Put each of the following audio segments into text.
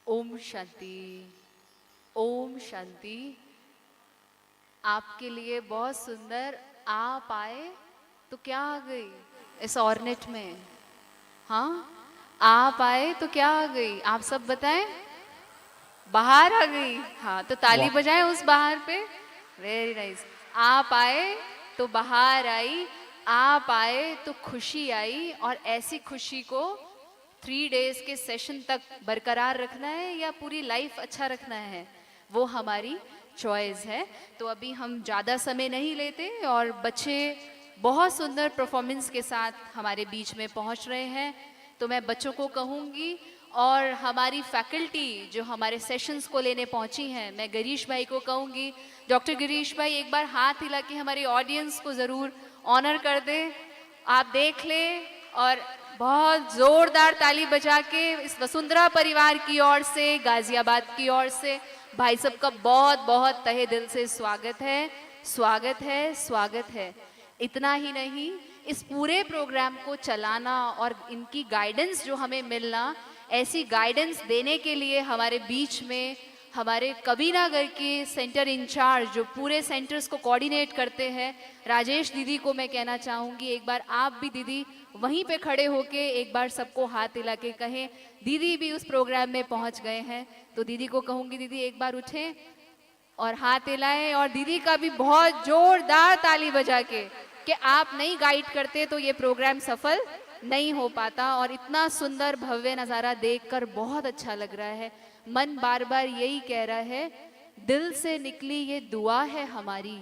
ओम शांति। ओम शांति। आपके लिए बहुत सुंदर आप आए तो क्या आ गई इस ऑर्नेट में? हाँ, आप आए तो क्या आ गई? आप सब बताएं। बाहर आ गई। हाँ, तो ताली बजाएं उस बाहर पे। Very nice. आप आए तो बाहर आई, आप आए तो खुशी आई। और ऐसी खुशी को 3 डेज के सेशन तक बरकरार रखना है या पूरी लाइफ अच्छा रखना है, वो हमारी चॉइस है। तो अभी हम ज़्यादा समय नहीं लेते और बच्चे बहुत सुंदर परफॉर्मेंस के साथ हमारे बीच में पहुंच रहे हैं। तो मैं बच्चों को कहूँगी और हमारी फैकल्टी जो हमारे सेशंस को लेने पहुंची हैं, मैं गिरीश भाई को कहूँगी, डॉक्टर गिरीश भाई एक बार हाथ हिला के हमारी ऑडियंस को ज़रूर ऑनर कर दें। आप देख लें और बहुत ज़ोरदार ताली बजा के इस वसुंधरा परिवार की ओर से, गाजियाबाद की ओर से भाई सब का बहुत बहुत तहे दिल से स्वागत है, स्वागत है, स्वागत है। इतना ही नहीं, इस पूरे प्रोग्राम को चलाना और इनकी गाइडेंस जो हमें मिलना, ऐसी गाइडेंस देने के लिए हमारे बीच में हमारे कबीरनगर के सेंटर इंचार्ज जो पूरे सेंटर्स को कोऑर्डिनेट करते हैं, राजेश दीदी को मैं कहना चाहूँगी, एक बार आप भी दीदी वहीं पे खड़े होके एक बार सबको हाथ हिला के कहें। दीदी भी उस प्रोग्राम में पहुंच गए हैं, तो दीदी को कहूँगी दीदी एक बार उठें और हाथ हिलाएं। और दीदी का भी बहुत जोरदार ताली बजा के कि आप नहीं गाइड करते तो ये प्रोग्राम सफल नहीं हो पाता। और इतना सुंदर भव्य नज़ारा देखकर बहुत अच्छा लग रहा है। मन बार बार यही कह रहा है, दिल से निकली ये दुआ है हमारी,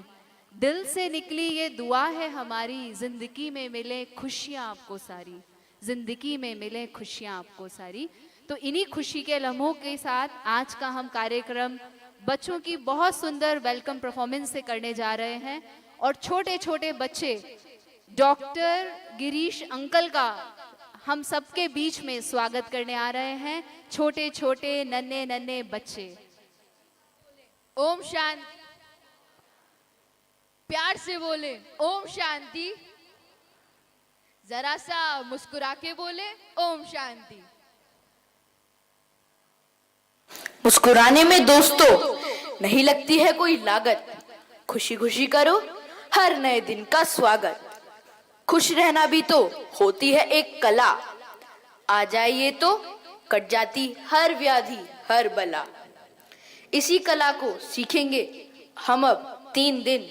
दिल से निकली ये दुआ है हमारी, जिंदगी में मिले खुशियाँ आपको सारी, जिंदगी में मिले खुशियाँ आपको सारी। तो इन्हीं खुशी के लम्हों के साथ आज का हम कार्यक्रम बच्चों की बहुत सुंदर वेलकम परफॉर्मेंस से करने जा रहे हैं। और छोटे छोटे बच्चे डॉक्टर गिरीश अंकल का हम सबके बीच में स्वागत करने आ रहे हैं। छोटे छोटे नन्हे नन्हे बच्चे। ओम शांति। प्यार से बोले ओम शांति। जरा सा मुस्कुरा के बोले ओम शांति। मुस्कुराने में दोस्तों नहीं लगती है कोई लागत, खुशी खुशी करो हर नए दिन का स्वागत। खुश रहना भी तो होती है एक कला, आ जाइए तो कट जाती हर व्याधि हर बला। इसी कला को सीखेंगे हम अब 3 दिन,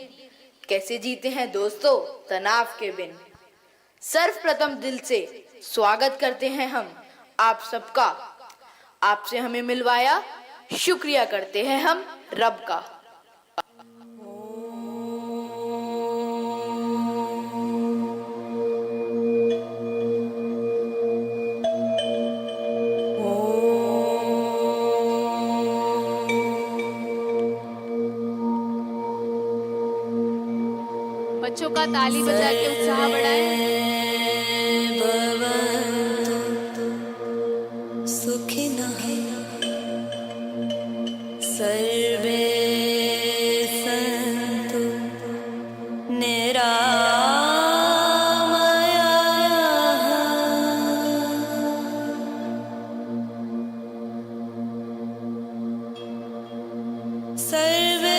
कैसे जीते हैं दोस्तों तनाव के बिन। सर्वप्रथम दिल से स्वागत करते हैं हम आप सबका, आपसे हमें मिलवाया शुक्रिया करते हैं हम रब का। बच्चों का ताली बजा के उत्साह बढ़ाएं। सुखिनः सर्वे सन्तु निरामयाः। सर्वे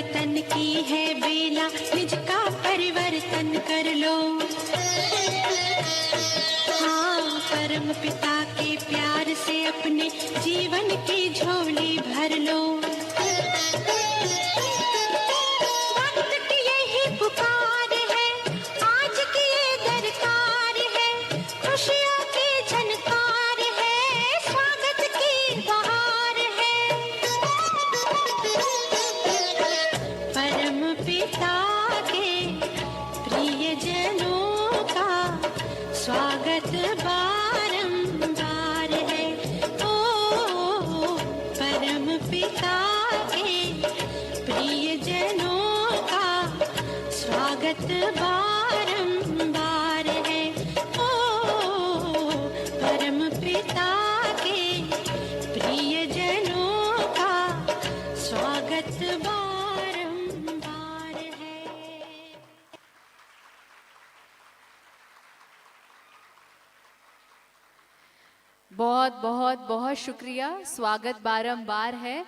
परिवर्तन की है बेला, निज का परिवर्तन कर लो। हाँ, परम पिता के प्यार से अपने जीवन की झोली भर लो। वक्त की यही पुकार है, आज की ये दरकार है, खुशियों की झनकार है, स्वागत की बहार है। परम पिता के प्रियजनों का स्वागत बारंबार है। ओ परम पिता के प्रियजनों का स्वागत बारंबार है। ओ परम पिता के प्रियजनों का स्वागत बारंबार है। बहुत बहुत बहुत शुक्रिया। स्वागत बारंबार है।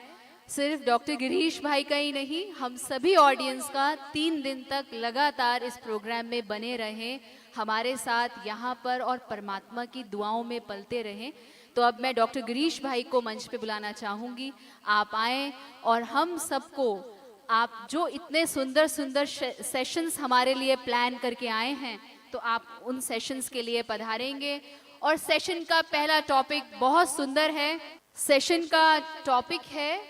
सिर्फ डॉक्टर गिरीश भाई का ही नहीं, हम सभी ऑडियंस का 3 दिन तक लगातार इस प्रोग्राम में बने रहें, हमारे साथ यहाँ पर और परमात्मा की दुआओं में पलते रहें। तो अब मैं डॉक्टर गिरीश भाई को मंच पे बुलाना चाहूँगी। आप आएँ और हम सबको, आप जो इतने सुंदर सुंदर सेशंस हमारे लिए प्लान करके आए हैं, तो आप उन सेशंस के लिए पधारेंगे। और सेशन का पहला टॉपिक बहुत सुंदर है। सेशन का टॉपिक है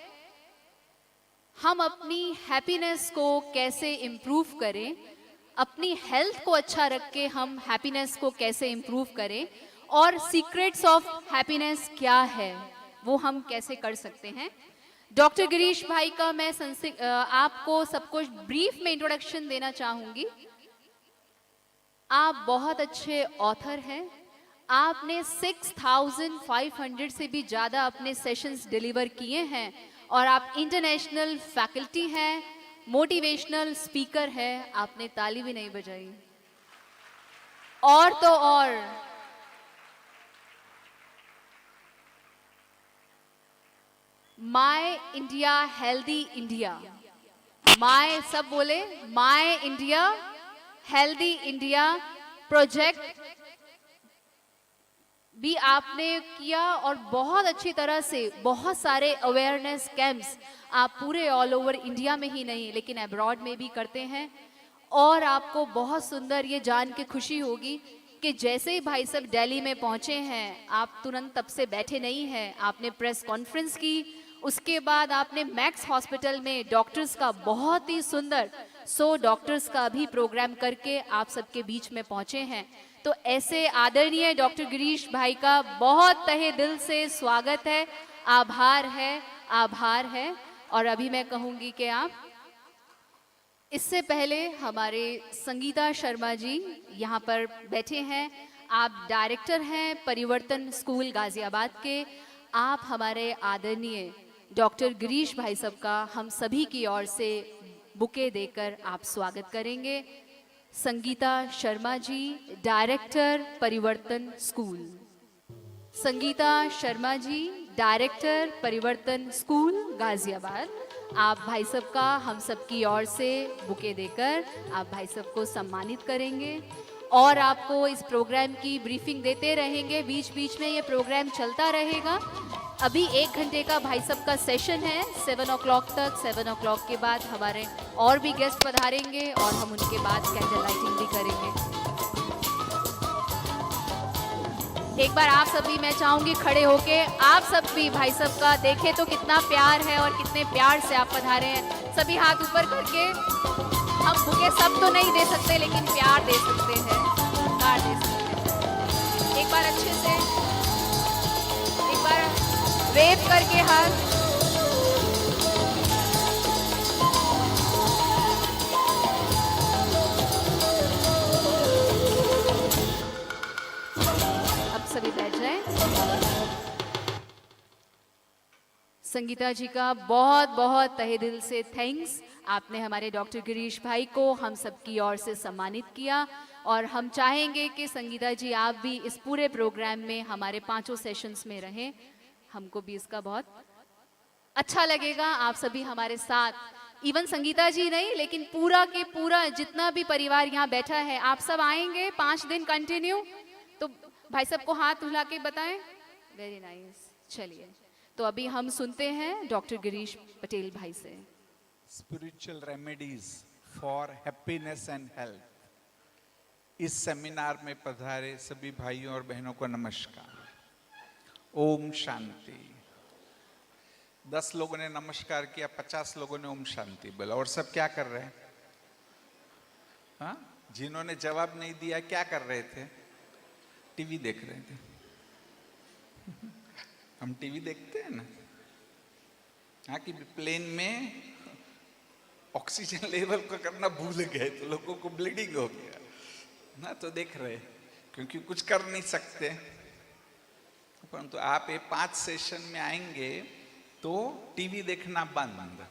हम अपनी हैप्पीनेस को कैसे इम्प्रूव करें, अपनी हेल्थ को अच्छा रख के हम हैप्पीनेस को कैसे इम्प्रूव करें, और सीक्रेट्स ऑफ हैप्पीनेस क्या है, वो हम कैसे कर सकते हैं। डॉक्टर गिरीश भाई का मैं आपको सबको ब्रीफ में इंट्रोडक्शन देना चाहूँगी। आप बहुत अच्छे ऑथर हैं। आपने 6500 से भी ज़्यादा अपने सेशंस डिलीवर किए हैं, और आप इंटरनेशनल फैकल्टी हैं, मोटिवेशनल स्पीकर हैं। आपने ताली भी नहीं बजाई। और तो और my India healthy India, my सब बोले, my India healthy India project भी आपने किया, और बहुत अच्छी तरह से बहुत सारे अवेयरनेस कैंप्स आप पूरे ऑल ओवर इंडिया में ही नहीं लेकिन अब्रॉड में भी करते हैं। और आपको बहुत सुंदर ये जान के खुशी होगी कि जैसे ही भाई साहब दिल्ली में पहुंचे हैं, आप तुरंत तब से बैठे नहीं हैं। आपने प्रेस कॉन्फ्रेंस की, उसके बाद आपने मैक्स हॉस्पिटल में डॉक्टर्स का बहुत ही सुंदर 100 डॉक्टर्स का भी प्रोग्राम करके आप सबके बीच में पहुंचे हैं। तो ऐसे आदरणीय डॉक्टर गिरीश भाई का बहुत तहे दिल से स्वागत है, आभार है, आभार है। और अभी मैं कहूँगी कि आप, इससे पहले हमारे संगीता शर्मा जी यहाँ पर बैठे हैं। आप डायरेक्टर हैं परिवर्तन स्कूल गाजियाबाद के। आप हमारे आदरणीय डॉक्टर गिरीश भाई साहब का हम सभी की ओर से बुके देकर आप स्वागत करेंगे। संगीता शर्मा जी, डायरेक्टर परिवर्तन स्कूल। संगीता शर्मा जी, डायरेक्टर परिवर्तन स्कूल गाजियाबाद। आप भाई साहब का हम सब की ओर से बुके देकर आप भाई साहब को सम्मानित करेंगे, और आपको इस प्रोग्राम की ब्रीफिंग देते रहेंगे। बीच बीच में ये प्रोग्राम चलता रहेगा। अभी 1 घंटे का भाई साहब का सेशन है 7 o'clock तक। 7 o'clock के बाद हमारे और भी गेस्ट पधारेंगे, और हम उनके बाद कैंडल लाइटिंग भी करेंगे। एक बार आप सभी, मैं चाहूंगी खड़े होके आप सब भी भाई साहब का देखें तो कितना प्यार है और कितने प्यार से आप पधारे हैं। सभी हाथ ऊपर करके, हम बुके सब तो नहीं दे सकते लेकिन प्यार दे सकते हैं, प्यार दे सकते हैं। एक बार अच्छे से, एक बार वेव करके हाथ। अब सभी बैठ जाएं। संगीता जी का बहुत बहुत तहे दिल से थैंक्स। आपने हमारे डॉक्टर गिरीश भाई को हम सबकी ओर से सम्मानित किया, और हम चाहेंगे कि संगीता जी आप भी इस पूरे प्रोग्राम में हमारे 5 सेशंस में रहें। हमको भी इसका बहुत अच्छा लगेगा। आप सभी हमारे साथ इवन संगीता जी नहीं, लेकिन पूरा के पूरा जितना भी परिवार यहाँ बैठा है, आप सब आएंगे 5 दिन कंटिन्यू? तो भाई साहब को हाथ हिला के बताएं। Very nice. चलिए, तो अभी हम सुनते हैं डॉक्टर गिरीश पटेल भाई से। Spiritual remedies for happiness and health. इस सेमिनार में पधारे सभी भाइयों और बहनों को नमस्कार। ओम शांति। 10 लोगों ने नमस्कार किया, 50 लोगों ने ओम शांति बोला। और सब क्या कर रहे हैं? हाँ, जिन्होंने जवाब नहीं दिया क्या कर रहे थे? टीवी देख रहे थे। हम टीवी देखते हैं ना। हाँ, कि प्लेन में ऑक्सीजन लेवल को करना भूल गए तो लोगों को ब्लीडिंग हो गया ना, तो देख रहे, क्योंकि कुछ कर नहीं सकते। परंतु आप ये 5 सेशन में आएंगे तो टीवी देखना बंद,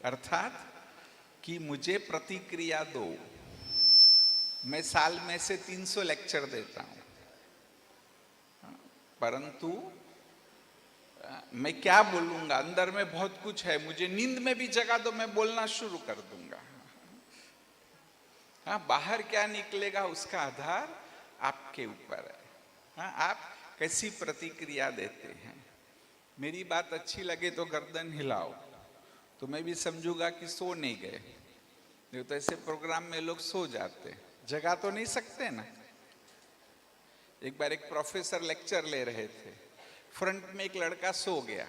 अर्थात कि मुझे प्रतिक्रिया दो। मैं साल में से 300 लेक्चर देता हूं, परंतु मैं क्या बोलूंगा, अंदर में बहुत कुछ है। मुझे नींद में भी जगा दो, मैं बोलना शुरू कर दूंगा। हाँ, बाहर क्या निकलेगा उसका आधार आपके ऊपर है। हाँ, आप कैसी प्रतिक्रिया देते हैं। मेरी बात अच्छी लगे तो गर्दन हिलाओ, तो मैं भी समझूंगा कि सो नहीं गए। नहीं तो ऐसे प्रोग्राम में लोग सो जाते, जगा तो नहीं सकते ना। एक बार एक प्रोफेसर लेक्चर ले रहे थे, फ्रंट में एक लड़का सो गया।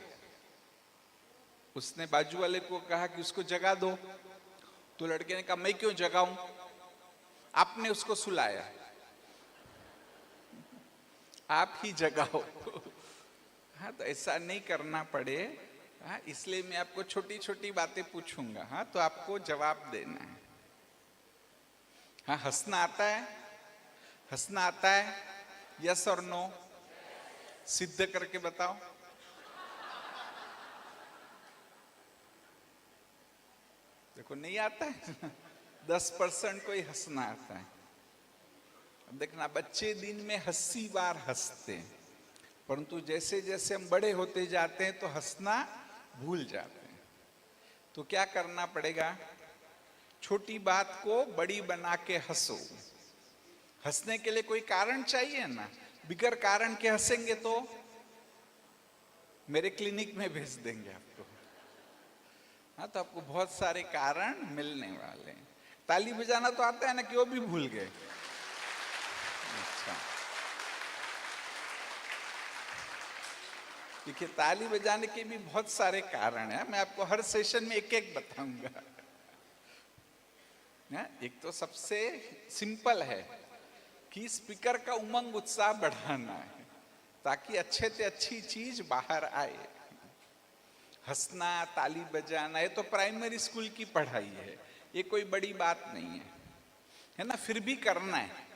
उसने बाजू वाले को कहा कि उसको जगा दो, तो लड़के ने कहा मैं क्यों जगाऊं, आपने उसको सुलाया, आप ही जगाओ। हाँ, तो ऐसा नहीं करना पड़े। हाँ, इसलिए मैं आपको छोटी छोटी बातें पूछूंगा। हाँ, तो आपको जवाब देना है। हाँ, हंसना आता है? हंसना आता है? यस और नो? सिद्ध करके बताओ। देखो, नहीं आता है। 10% को ही हंसना आता है। अब देखना, बच्चे दिन में 80 बार हंसते हैं, परंतु जैसे जैसे हम बड़े होते जाते हैं तो हंसना भूल जाते हैं। तो क्या करना पड़ेगा? छोटी बात को बड़ी बना के हंसो। हंसने के लिए कोई कारण चाहिए ना। बिगर कारण के हंसेंगे तो मेरे क्लिनिक में भेज देंगे आपको। हाँ, तो आपको बहुत सारे कारण मिलने वाले हैं। ताली बजाना तो आता है ना, कि वो भी भूल गए? अच्छा, देखिए, ताली बजाने के भी बहुत सारे कारण हैं। मैं आपको हर सेशन में एक एक बताऊंगा। एक तो सबसे सिंपल है कि स्पीकर का उमंग उत्साह बढ़ाना है, ताकि अच्छे से अच्छी चीज बाहर आए। हंसना, ताली बजाना, ये तो प्राइमरी स्कूल की पढ़ाई है, ये कोई बड़ी बात नहीं है ना। फिर भी करना है,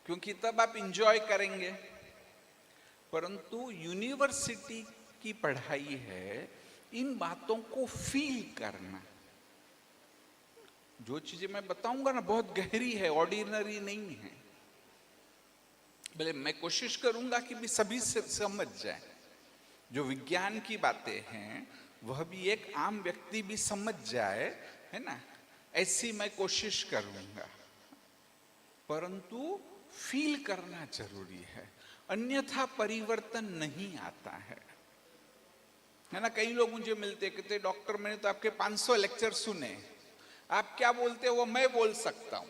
क्योंकि तब आप इंजॉय करेंगे। परंतु यूनिवर्सिटी की पढ़ाई है इन बातों को फील करना। जो चीजें मैं बताऊंगा ना, बहुत गहरी है, ऑर्डिनरी नहीं है। भले मैं कोशिश करूंगा कि भी सभी से समझ जाए। जो विज्ञान की बातें हैं वह भी एक आम व्यक्ति भी समझ जाए, है ना, ऐसी मैं कोशिश करूंगा। परंतु फील करना जरूरी है, अन्यथा परिवर्तन नहीं आता है ना। कई लोग मुझे मिलते कहते, डॉक्टर मैंने तो आपके 500 लेक्चर सुने, आप क्या बोलते हो वो मैं बोल सकता हूं,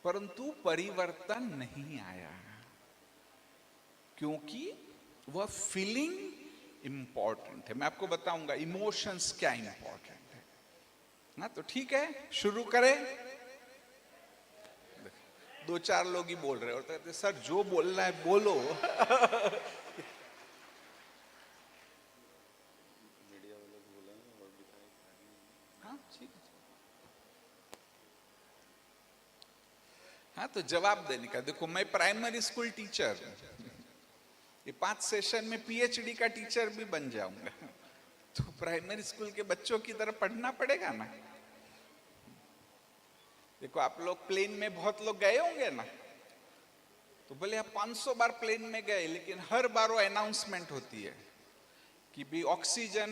परंतु परिवर्तन नहीं आया, क्योंकि वह फीलिंग इंपॉर्टेंट है। मैं आपको बताऊंगा इमोशंस क्या इंपॉर्टेंट है ना। तो ठीक है, शुरू करें। 2-4 लोग ही बोल रहे, और तो कहते सर जो बोलना है बोलो। हाँ, ठीक है। हाँ, तो जवाब देने का, देखो मैं प्राइमरी स्कूल टीचर, ये 5 सेशन में पीएचडी का टीचर भी बन जाऊंगा। तो प्राइमरी स्कूल के बच्चों की तरह पढ़ना पड़ेगा ना। देखो, आप लोग प्लेन में बहुत लोग गए होंगे ना, तो भले आप 500 बार प्लेन में गए, लेकिन हर बार वो अनाउंसमेंट होती है कि भी ऑक्सीजन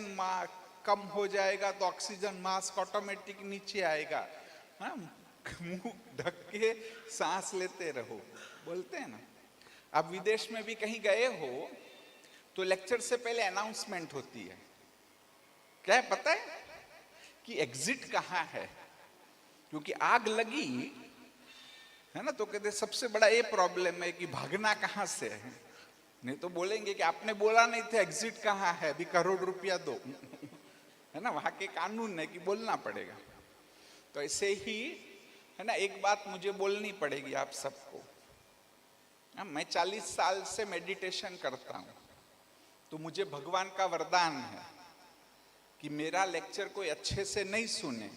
कम हो जाएगा तो ऑक्सीजन मास्क ऑटोमेटिक नीचे आएगा, हाँ, मुंह ढक के सांस लेते रहो, बोलते हैं ना। आप विदेश में भी कहीं गए हो तो लेक्चर से पहले अनाउंसमेंट होती है, क्या है पता है कि एग्जिट कहाँ है, क्योंकि आग लगी है ना, तो कहते सबसे बड़ा ये प्रॉब्लम है कि भागना कहाँ से है, नहीं तो बोलेंगे कि आपने बोला नहीं था एग्जिट कहाँ है, अभी करोड़ रुपया दो है ना, वहां के कानून है कि बोलना पड़ेगा। तो ऐसे ही है ना, एक बात मुझे बोलनी पड़ेगी आप सबको। मैं 40 साल से मेडिटेशन करता हूं, तो मुझे भगवान का वरदान है कि मेरा लेक्चर कोई अच्छे से नहीं सुने,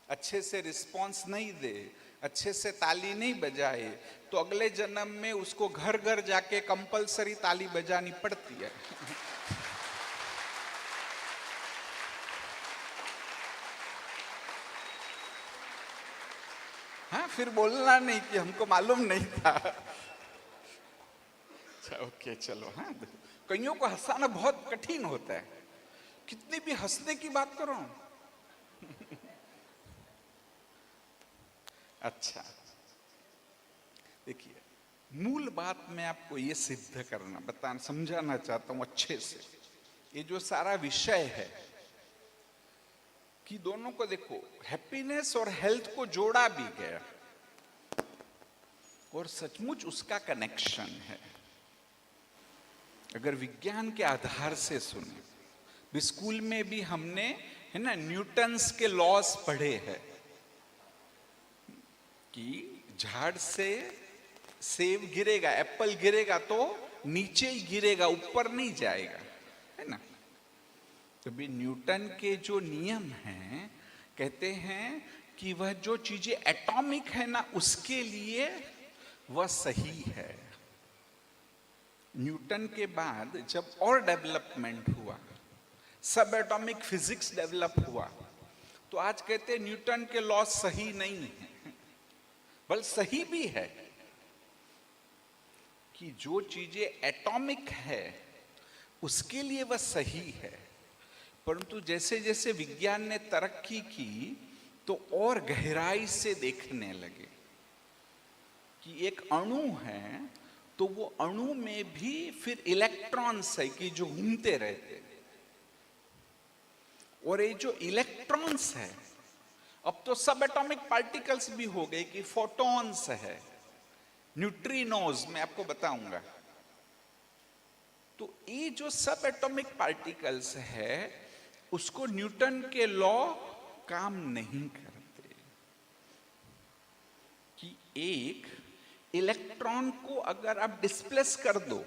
अच्छे से रिस्पॉन्स नहीं दे, अच्छे से ताली नहीं बजाए, तो अगले जन्म में उसको घर घर जाके कंपलसरी ताली बजानी पड़ती है। हाँ, फिर बोलना नहीं कि हमको मालूम नहीं था। अच्छा ओके चलो। हाँ, कईयों को हंसाना बहुत कठिन होता है, कितनी भी हंसने की बात करो। अच्छा देखिए, मूल बात मैं आपको ये सिद्ध करना बताना समझाना चाहता हूं अच्छे से। ये जो सारा विषय है कि दोनों को देखो, हैप्पीनेस और हेल्थ को जोड़ा भी गया और सचमुच उसका कनेक्शन है। अगर विज्ञान के आधार से सुने, भी स्कूल में भी हमने है ना न्यूटन्स के लॉस पढ़े हैं कि झाड़ से सेब गिरेगा, एप्पल गिरेगा तो नीचे ही गिरेगा, ऊपर नहीं जाएगा, है ना। तो भी न्यूटन के जो नियम हैं कहते हैं कि वह जो चीजें एटॉमिक है ना, उसके लिए वह सही है। न्यूटन के बाद जब और डेवलपमेंट हुआ, सब एटॉमिक फिजिक्स डेवलप हुआ, तो आज कहते हैं न्यूटन के लॉ सही नहीं है, बल्कि सही भी है कि जो चीजें एटॉमिक है उसके लिए वह सही है। परंतु जैसे जैसे विज्ञान ने तरक्की की तो और गहराई से देखने लगे कि एक अणु है तो वो अणु में भी फिर इलेक्ट्रॉन्स है कि जो घूमते रहते, और ये जो इलेक्ट्रॉन्स है अब तो सब एटॉमिक पार्टिकल्स भी हो गए कि फोटॉन्स है, न्यूट्रिनोज मैं आपको बताऊंगा। तो ये जो सब एटॉमिक पार्टिकल्स है उसको न्यूटन के लॉ काम नहीं करते कि एक इलेक्ट्रॉन को अगर आप डिस्प्लेस कर दो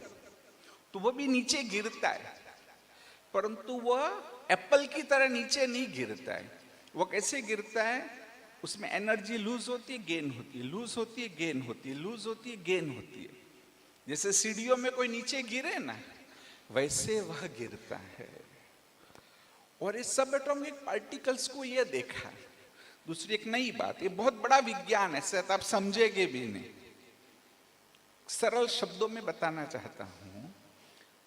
तो वह भी नीचे गिरता है, परंतु वह एप्पल की तरह नीचे नहीं गिरता है। वो कैसे गिरता है, उसमें एनर्जी लूज होती है, गेन होती है, लूज होती है, गेन होती है, लूज होती है, गेन होती है। जैसे सीढ़ियों में कोई नीचे गिरे ना, वैसे वह गिरता है। और इस सब एटॉमिक पार्टिकल्स को यह देखा। दूसरी एक नई बात, ये बहुत बड़ा विज्ञान है, शायद आप समझेंगे भी नहीं, सरल शब्दों में बताना चाहता हूं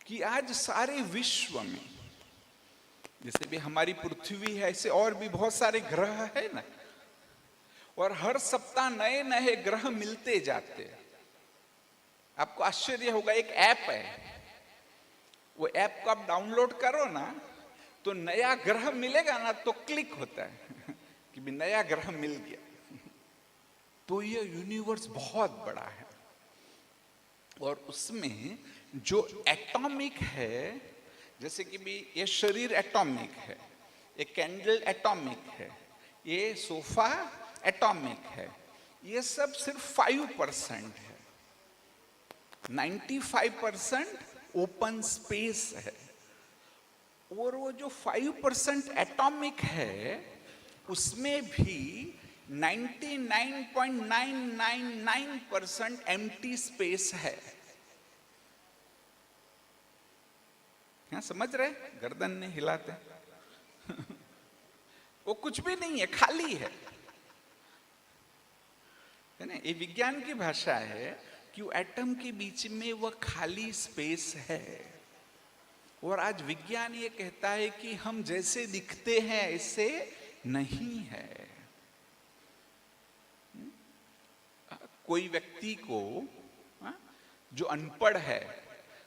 कि आज सारे विश्व में जैसे भी हमारी पृथ्वी है, ऐसे और भी बहुत सारे ग्रह है ना, और हर सप्ताह नए नए ग्रह मिलते जाते हैं। आपको आश्चर्य होगा, एक ऐप है, वो ऐप को आप डाउनलोड करो ना तो नया ग्रह मिलेगा ना तो क्लिक होता है कि भी नया ग्रह मिल गया। तो ये यूनिवर्स बहुत बड़ा है और उसमें जो एटॉमिक है, जैसे कि भी ये शरीर एटॉमिक है, ये कैंडल एटॉमिक है, ये सोफा एटॉमिक है, ये सब सिर्फ 5% है, 95% ओपन स्पेस है। और वो जो 5% एटॉमिक है उसमें भी 99.999% एम्प्टी स्पेस है। क्या समझ रहे, गर्दन ने हिलाते वो कुछ भी नहीं है, खाली है ना। ये विज्ञान की भाषा है कि एटम के बीच में वह खाली स्पेस है और आज विज्ञान ये कहता है कि हम जैसे दिखते हैं ऐसे नहीं है। कोई व्यक्ति को जो अनपढ़ है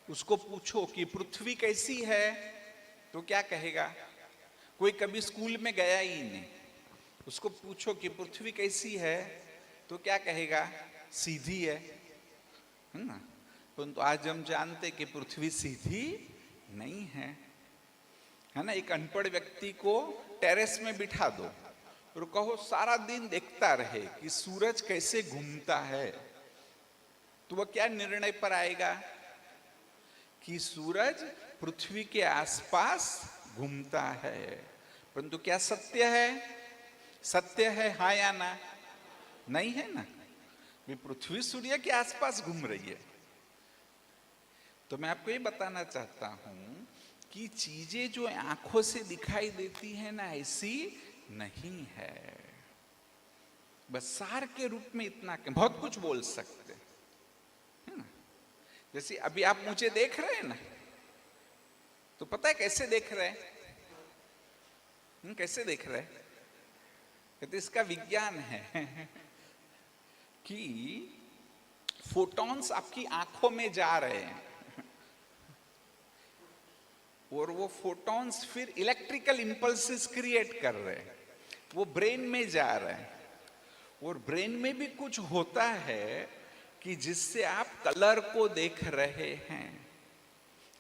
उसको पूछो कि पृथ्वी कैसी है तो क्या कहेगा? कोई कभी स्कूल में गया ही नहीं, उसको पूछो कि पृथ्वी कैसी है तो क्या कहेगा? सीधी है ना। परंतु आज हम जानते कि पृथ्वी सीधी नहीं है ना। एक अनपढ़ व्यक्ति को टेरेस में बिठा दो और कहो सारा दिन देखता रहे कि सूरज कैसे घूमता है, तो वह क्या निर्णय पर आएगा? कि सूरज पृथ्वी के आसपास घूमता है। परंतु क्या सत्य है? सत्य है हाँ या ना? नहीं है ना। पृथ्वी सूर्य के आसपास घूम रही है। तो मैं आपको ये बताना चाहता हूं कि चीजें जो आंखों से दिखाई देती है ना, ऐसी नहीं है। बस सार के रूप में इतना बहुत कुछ बोल सकते है ना। जैसे अभी आप मुझे देख रहे हैं ना, तो पता है कैसे देख रहे हैं? कैसे देख रहे हैं? तो इसका विज्ञान है कि फोटॉन्स आपकी आंखों में जा रहे हैं और वो फोटॉन्स फिर इलेक्ट्रिकल इंपल्सेस क्रिएट कर रहे हैं, वो ब्रेन में जा रहे हैं। और ब्रेन में भी कुछ होता है कि जिससे आप कलर को देख रहे हैं,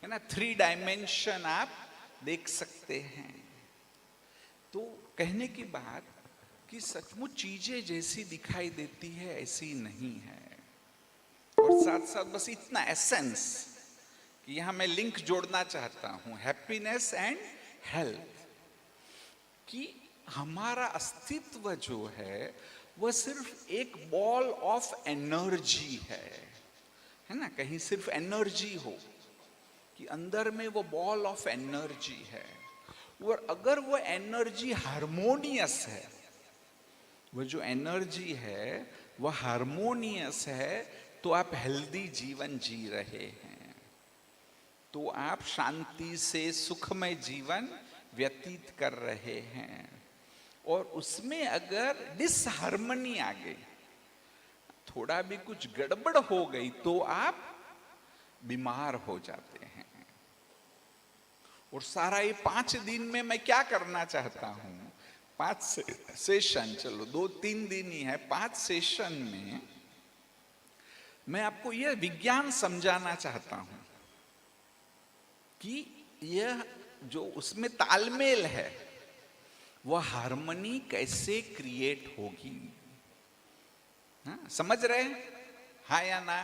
है ना। 3 डायमेंशन आप देख सकते हैं। तो कहने की बात कि सचमुच चीजें जैसी दिखाई देती है ऐसी नहीं है। और साथ साथ बस इतना एसेंस कि यहां मैं लिंक जोड़ना चाहता हूं, हैप्पीनेस एंड हेल्थ, कि हमारा अस्तित्व जो है वह सिर्फ एक बॉल ऑफ एनर्जी है ना। कहीं सिर्फ एनर्जी हो कि अंदर में वो बॉल ऑफ एनर्जी है, और अगर वो एनर्जी हार्मोनियस है, वो जो एनर्जी है वह हार्मोनियस है, तो आप हेल्दी जीवन जी रहे हैं, तो आप शांति से सुखमय जीवन व्यतीत कर रहे हैं। और उसमें अगर डिसहार्मनी आ गई, थोड़ा भी कुछ गड़बड़ हो गई, तो आप बीमार हो जाते हैं। और सारा ये 5 दिन में मैं क्या करना चाहता हूं, 5 सेशन, चलो 2-3 दिन ही है, 5 सेशन में मैं आपको यह विज्ञान समझाना चाहता हूं कि यह जो उसमें तालमेल है वह हार्मनी कैसे क्रिएट होगी। हाँ, समझ रहे हैं हाँ या ना?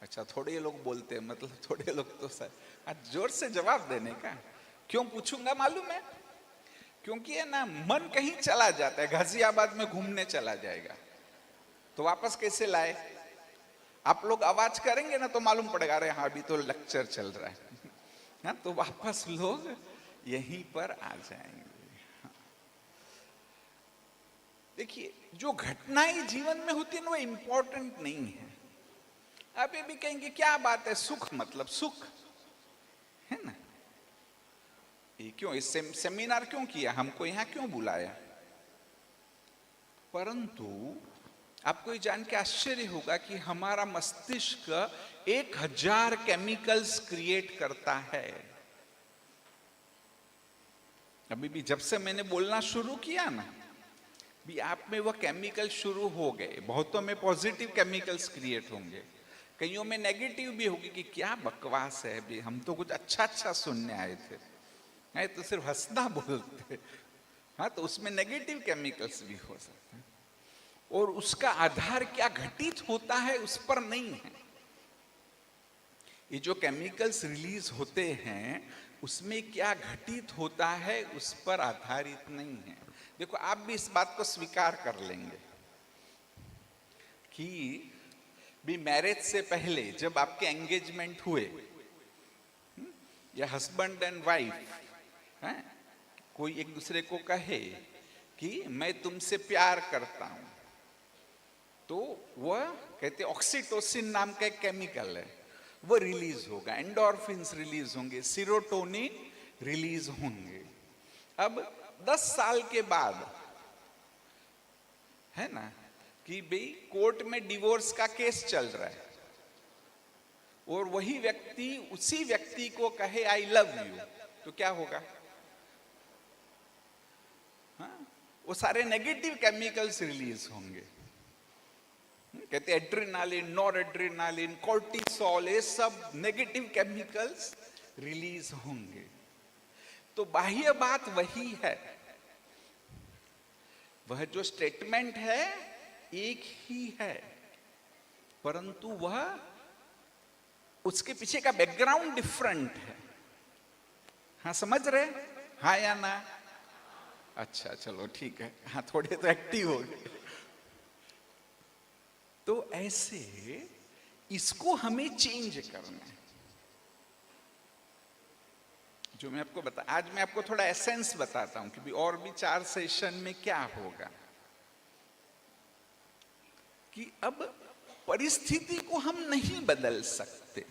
अच्छा, थोड़े लोग बोलते हैं, मतलब थोड़े लोग तो सर आज जोर से जवाब देने का। क्यों पूछूंगा मालूम है? क्योंकि है ना, मन कहीं चला जाता है, गाजियाबाद में घूमने चला जाएगा, तो वापस कैसे लाए? आप लोग आवाज करेंगे ना तो मालूम पड़ेगा, अरे हाँ अभी तो लेक्चर चल रहा है ना, तो वापस लोग यहीं पर आ जाएंगे। देखिए, जो घटनाएं जीवन में होती है ना वो इंपॉर्टेंट नहीं है। आप ये भी कहेंगे क्या बात है, सुख मतलब सुख है ना, ये क्यों इस सेमिनार क्यों किया, हमको यहाँ क्यों बुलाया? परंतु आपको ये जान के आश्चर्य होगा कि हमारा मस्तिष्क 1000 केमिकल्स क्रिएट करता है। अभी भी जब से मैंने बोलना शुरू किया ना, भी आप में वह केमिकल शुरू हो गए। बहुतों में पॉजिटिव केमिकल्स क्रिएट होंगे, कईयों में नेगेटिव भी होगी कि क्या बकवास है, भी हम तो कुछ अच्छा सुनने आए थे, नहीं तो सिर्फ हंसना बोलते। हाँ, तो उसमें नेगेटिव केमिकल्स भी हो सकते हैं, और उसका आधार क्या घटित होता है उस पर नहीं है। ये जो केमिकल्स रिलीज होते हैं उसमें क्या घटित होता है उस पर आधारित नहीं है। देखो, आप भी इस बात को स्वीकार कर लेंगे कि भी मैरिज से पहले जब आपके एंगेजमेंट हुए, या हस्बैंड एंड वाइफ कोई एक दूसरे को कहे कि मैं तुमसे प्यार करता हूं, तो वह कहते ऑक्सीटोसिन नाम का एक केमिकल है, वो रिलीज होगा, एंडोर्फिन्स रिलीज होंगे, सीरोटोनिन रिलीज होंगे। अब 10 साल के बाद है ना कि भाई कोर्ट में डिवोर्स का केस चल रहा है और वही व्यक्ति उसी व्यक्ति को कहे आई लव यू, तो क्या होगा? हाँ? वो सारे नेगेटिव केमिकल्स रिलीज होंगे। कहते हैं एड्रेनालिन, नॉर एड्रेनालिन, कोर्टिसोल, ये सब नेगेटिव केमिकल्स रिलीज होंगे। तो बाह्य बात वही है, वह जो स्टेटमेंट है एक ही है, परंतु वह उसके पीछे का बैकग्राउंड डिफरेंट है। हाँ, समझ रहे? हाँ या ना? अच्छा चलो ठीक है, हाँ थोड़े तो एक्टिव हो गए। तो ऐसे इसको हमें चेंज करना है। जो मैं आपको आज मैं आपको थोड़ा एसेंस बताता हूं कि और भी 4 सेशन में क्या होगा। कि अब परिस्थिति को हम नहीं बदल सकते,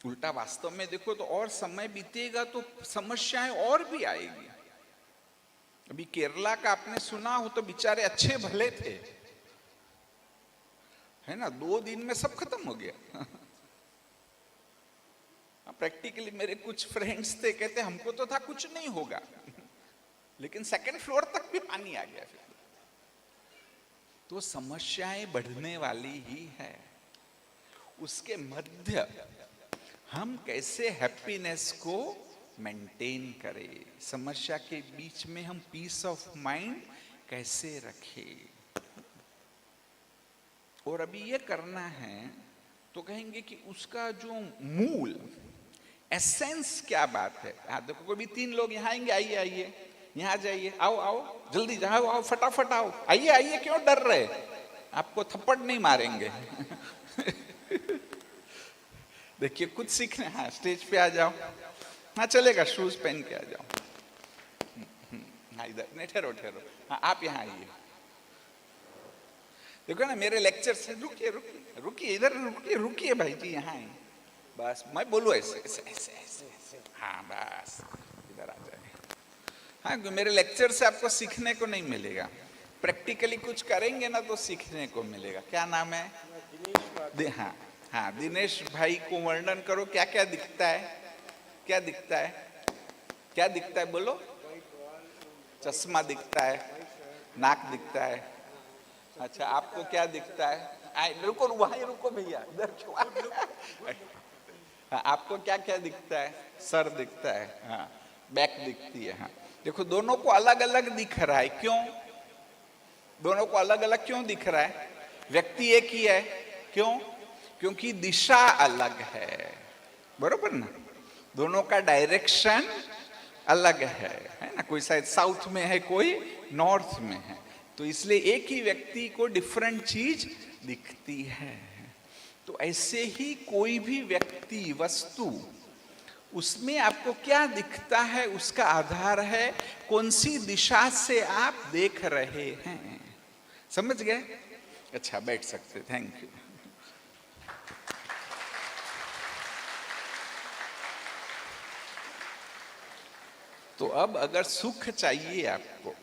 उल्टा वास्तव में देखो तो और समय बीतेगा तो समस्याएं और भी आएगी। अभी केरला का आपने सुना हो तो बेचारे अच्छे भले थे, है ना, 2 दिन में सब खत्म हो गया। प्रैक्टिकली मेरे कुछ फ्रेंड्स थे, कहते हमको तो था कुछ नहीं होगा, लेकिन 2nd फ्लोर तक भी पानी आ गया। फिर तो समस्याएं बढ़ने वाली ही है। उसके मध्य हम कैसे हैप्पीनेस को मेंटेन करें, समस्या के बीच में हम पीस ऑफ माइंड कैसे रखें। और अभी ये करना है तो कहेंगे कि उसका जो मूल एसेंस क्या बात है। हाँ देखो, कोई भी 3 लोग यहाँ आएंगे, आइए आइए, यहाँ जाइए, आओ आओ जल्दी, जाओ आओ फटाफट आओ, आइए आइए, क्यों डर रहे? आपको थप्पड़ नहीं मारेंगे। देखिए कुछ सीखने, हाँ स्टेज पे आ जाओ, हाँ चलेगा, शूज पहन के आ जाओ। हाँ इधर नहीं, ठहरो ठहरो, हाँ आप यहाँ आइए। देखो ना मेरे लेक्चर से, रुकिए रुकिए रुकिए, इधर रुकिए रुकिए भाई जी, यहाँ आइए, बस मैं बोलूँ ऐसे ऐसे ऐसे ऐसे, हाँ बस इधर आ जाए। हाँ मेरे लेक्चर से आपको सीखने को नहीं मिलेगा, प्रैक्टिकली कुछ करेंगे ना तो सीखने को मिलेगा। क्या नाम है? हाँ हाँ, दिनेश भाई को वर्णन करो, क्या क्या दिखता है? क्या दिखता है? क्या दिखता है बोलो? चश्मा दिखता है, नाक दिखता है। अच्छा आपको क्या दिखता है? रुको वहीं रुको भैया, इधर क्यों? हाँ, आपको क्या क्या दिखता है? सर दिखता है, हाँ बैक दिखती है। हाँ देखो दोनों को अलग अलग दिख रहा है, क्यों? दोनों को अलग अलग क्यों दिख रहा है? व्यक्ति एक ही है, क्यों? क्योंकि दिशा अलग है, बरोबर ना? दोनों का डायरेक्शन अलग है ना? कोई शायद साउथ में है, कोई नॉर्थ में है, तो इसलिए एक ही व्यक्ति को डिफरेंट चीज दिखती है। तो ऐसे ही कोई भी व्यक्ति, वस्तु, उसमें आपको क्या दिखता है उसका आधार है कौन सी दिशा से आप देख रहे हैं। समझ गए? अच्छा बैठ सकते, थैंक यू। तो अब अगर सुख चाहिए आपको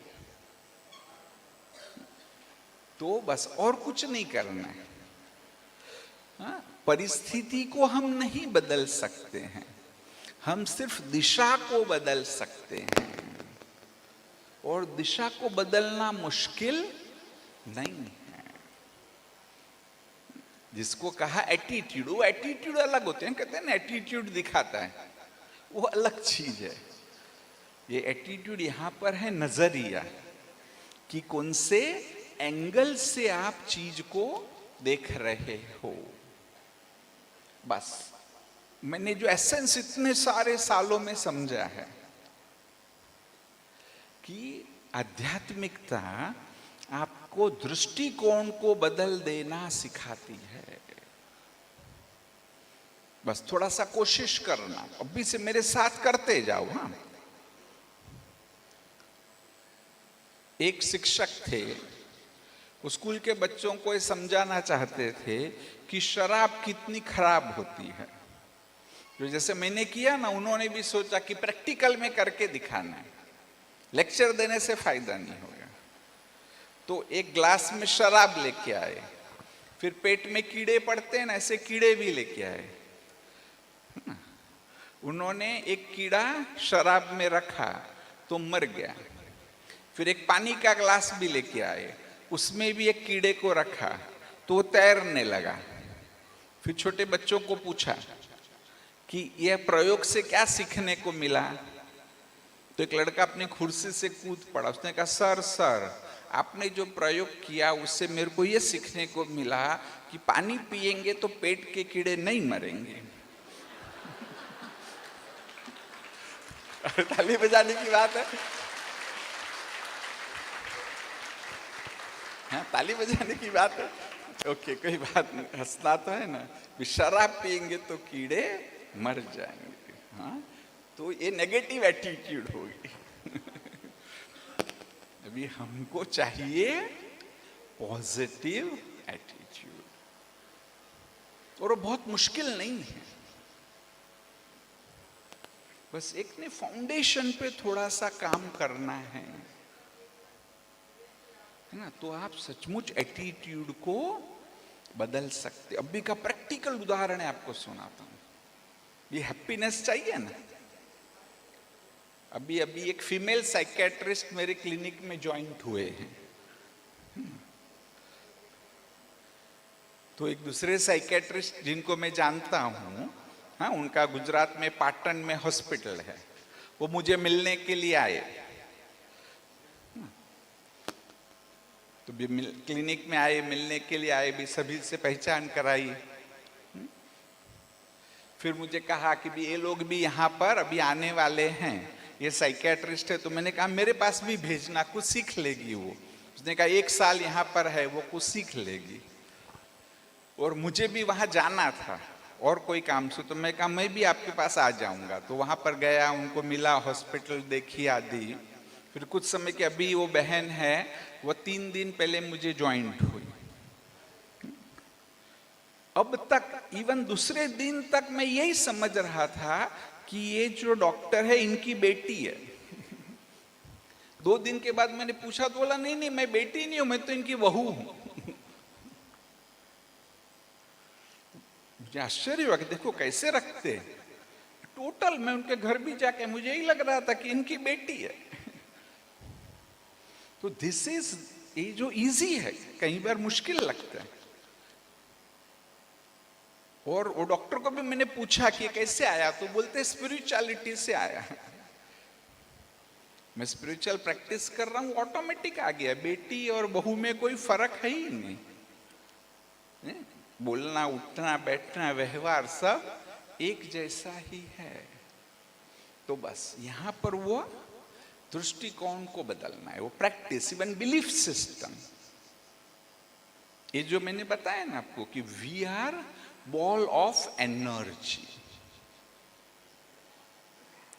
तो बस और कुछ नहीं करना है। हाँ? परिस्थिति को हम नहीं बदल सकते हैं, हम सिर्फ दिशा को बदल सकते हैं, और दिशा को बदलना मुश्किल नहीं है। जिसको कहा एटीट्यूड, वो एटीट्यूड अलग होते हैं, कहते हैं ना एटीट्यूड दिखाता है, वो अलग चीज है। ये एटीट्यूड यहां पर है नजरिया, कि कौन से एंगल से आप चीज को देख रहे हो। बस मैंने जो एसेंस इतने सारे सालों में समझा है कि आध्यात्मिकता आपको दृष्टिकोण को बदल देना सिखाती है। बस थोड़ा सा कोशिश करना, अभी से मेरे साथ करते जाओ। हाँ, एक शिक्षक थे, स्कूल के बच्चों को ये समझाना चाहते थे कि शराब कितनी खराब होती है। जो जैसे मैंने किया ना, उन्होंने भी सोचा कि प्रैक्टिकल में करके दिखाना है, लेक्चर देने से फायदा नहीं होगा। तो एक ग्लास में शराब लेके आए, फिर पेट में कीड़े पड़ते हैं ना, ऐसे कीड़े भी लेके आए। उन्होंने एक कीड़ा शराब में रखा तो मर गया। फिर एक पानी का ग्लास भी लेके आए, उसमें भी एक कीड़े को रखा तो वो तैरने लगा। फिर छोटे बच्चों को पूछा कि यह प्रयोग से क्या सीखने को मिला। तो एक लड़का अपनी कुर्सी से कूद पड़ा। उसने कहा, सर आपने जो प्रयोग किया उससे मेरे को यह सीखने को मिला कि पानी पिएंगे तो पेट के कीड़े नहीं मरेंगे। ताली बजाने की बात है। हाँ, ताली बजाने की बात है। ओके, कोई बात नहीं, हंसना तो है ना। शराब पिएंगे तो कीड़े मर जाएंगे। हाँ, तो ये नेगेटिव एटीट्यूड होगी। अभी हमको चाहिए पॉजिटिव एटीट्यूड, और वो बहुत मुश्किल नहीं है। बस एक ने फाउंडेशन पे थोड़ा सा काम करना है ना, तो आप सचमुच एटीट्यूड को बदल सकते। अभी का प्रैक्टिकल उदाहरण है, आपको सुनाता हूं। ये हैप्पीनेस चाहिए ना। अभी एक फीमेल साइकेट्रिस्ट मेरे क्लिनिक में ज्वाइंट हुए हैं। तो एक दूसरे साइकेट्रिस्ट जिनको मैं जानता हूं, हाँ, उनका गुजरात में पाटन में हॉस्पिटल है, वो मुझे मिलने के लिए आए। तो भी क्लिनिक में आए, मिलने के लिए आए, भी सभी से पहचान कराई। फिर मुझे कहा कि भी ये लोग भी यहाँ पर अभी आने वाले हैं, ये साइकेट्रिस्ट है। तो मैंने कहा मेरे पास भी भेजना, कुछ सीख लेगी वो। उसने कहा 1 साल यहाँ पर है, वो कुछ सीख लेगी। और मुझे भी वहाँ जाना था और कोई काम से, तो मैं कहा मैं भी आपके पास आ जाऊंगा। तो वहाँ पर गया, उनको मिला, हॉस्पिटल देखी आदि। फिर कुछ समय के अभी वो बहन है, वो 3 दिन पहले मुझे ज्वाइंट हुई। अब तक इवन दूसरे दिन तक मैं यही समझ रहा था कि ये जो डॉक्टर है इनकी बेटी है। 2 दिन के बाद मैंने पूछा तो बोला नहीं मैं बेटी नहीं हूं, मैं तो इनकी बहू हूं। मुझे आश्चर्य हुआ कि देखो कैसे रखते। टोटल मैं उनके घर भी जाके मुझे यही लग रहा था कि इनकी बेटी है। तो दिस इज, ये जो इजी है कई बार मुश्किल लगता है। और वो डॉक्टर को भी मैंने पूछा कि कैसे आया, तो बोलते स्पिरिचुअलिटी से आया। मैं स्पिरिचुअल प्रैक्टिस कर रहा हूं, ऑटोमेटिक आ गया। बेटी और बहू में कोई फर्क है ही नहीं। बोलना, उठना, बैठना, व्यवहार सब एक जैसा ही है। तो बस यहां पर वो दृष्टिकोण को बदलना है, वो प्रैक्टिस, इवन बिलीफ सिस्टम। ये जो मैंने बताया ना आपको कि we are ball of energy,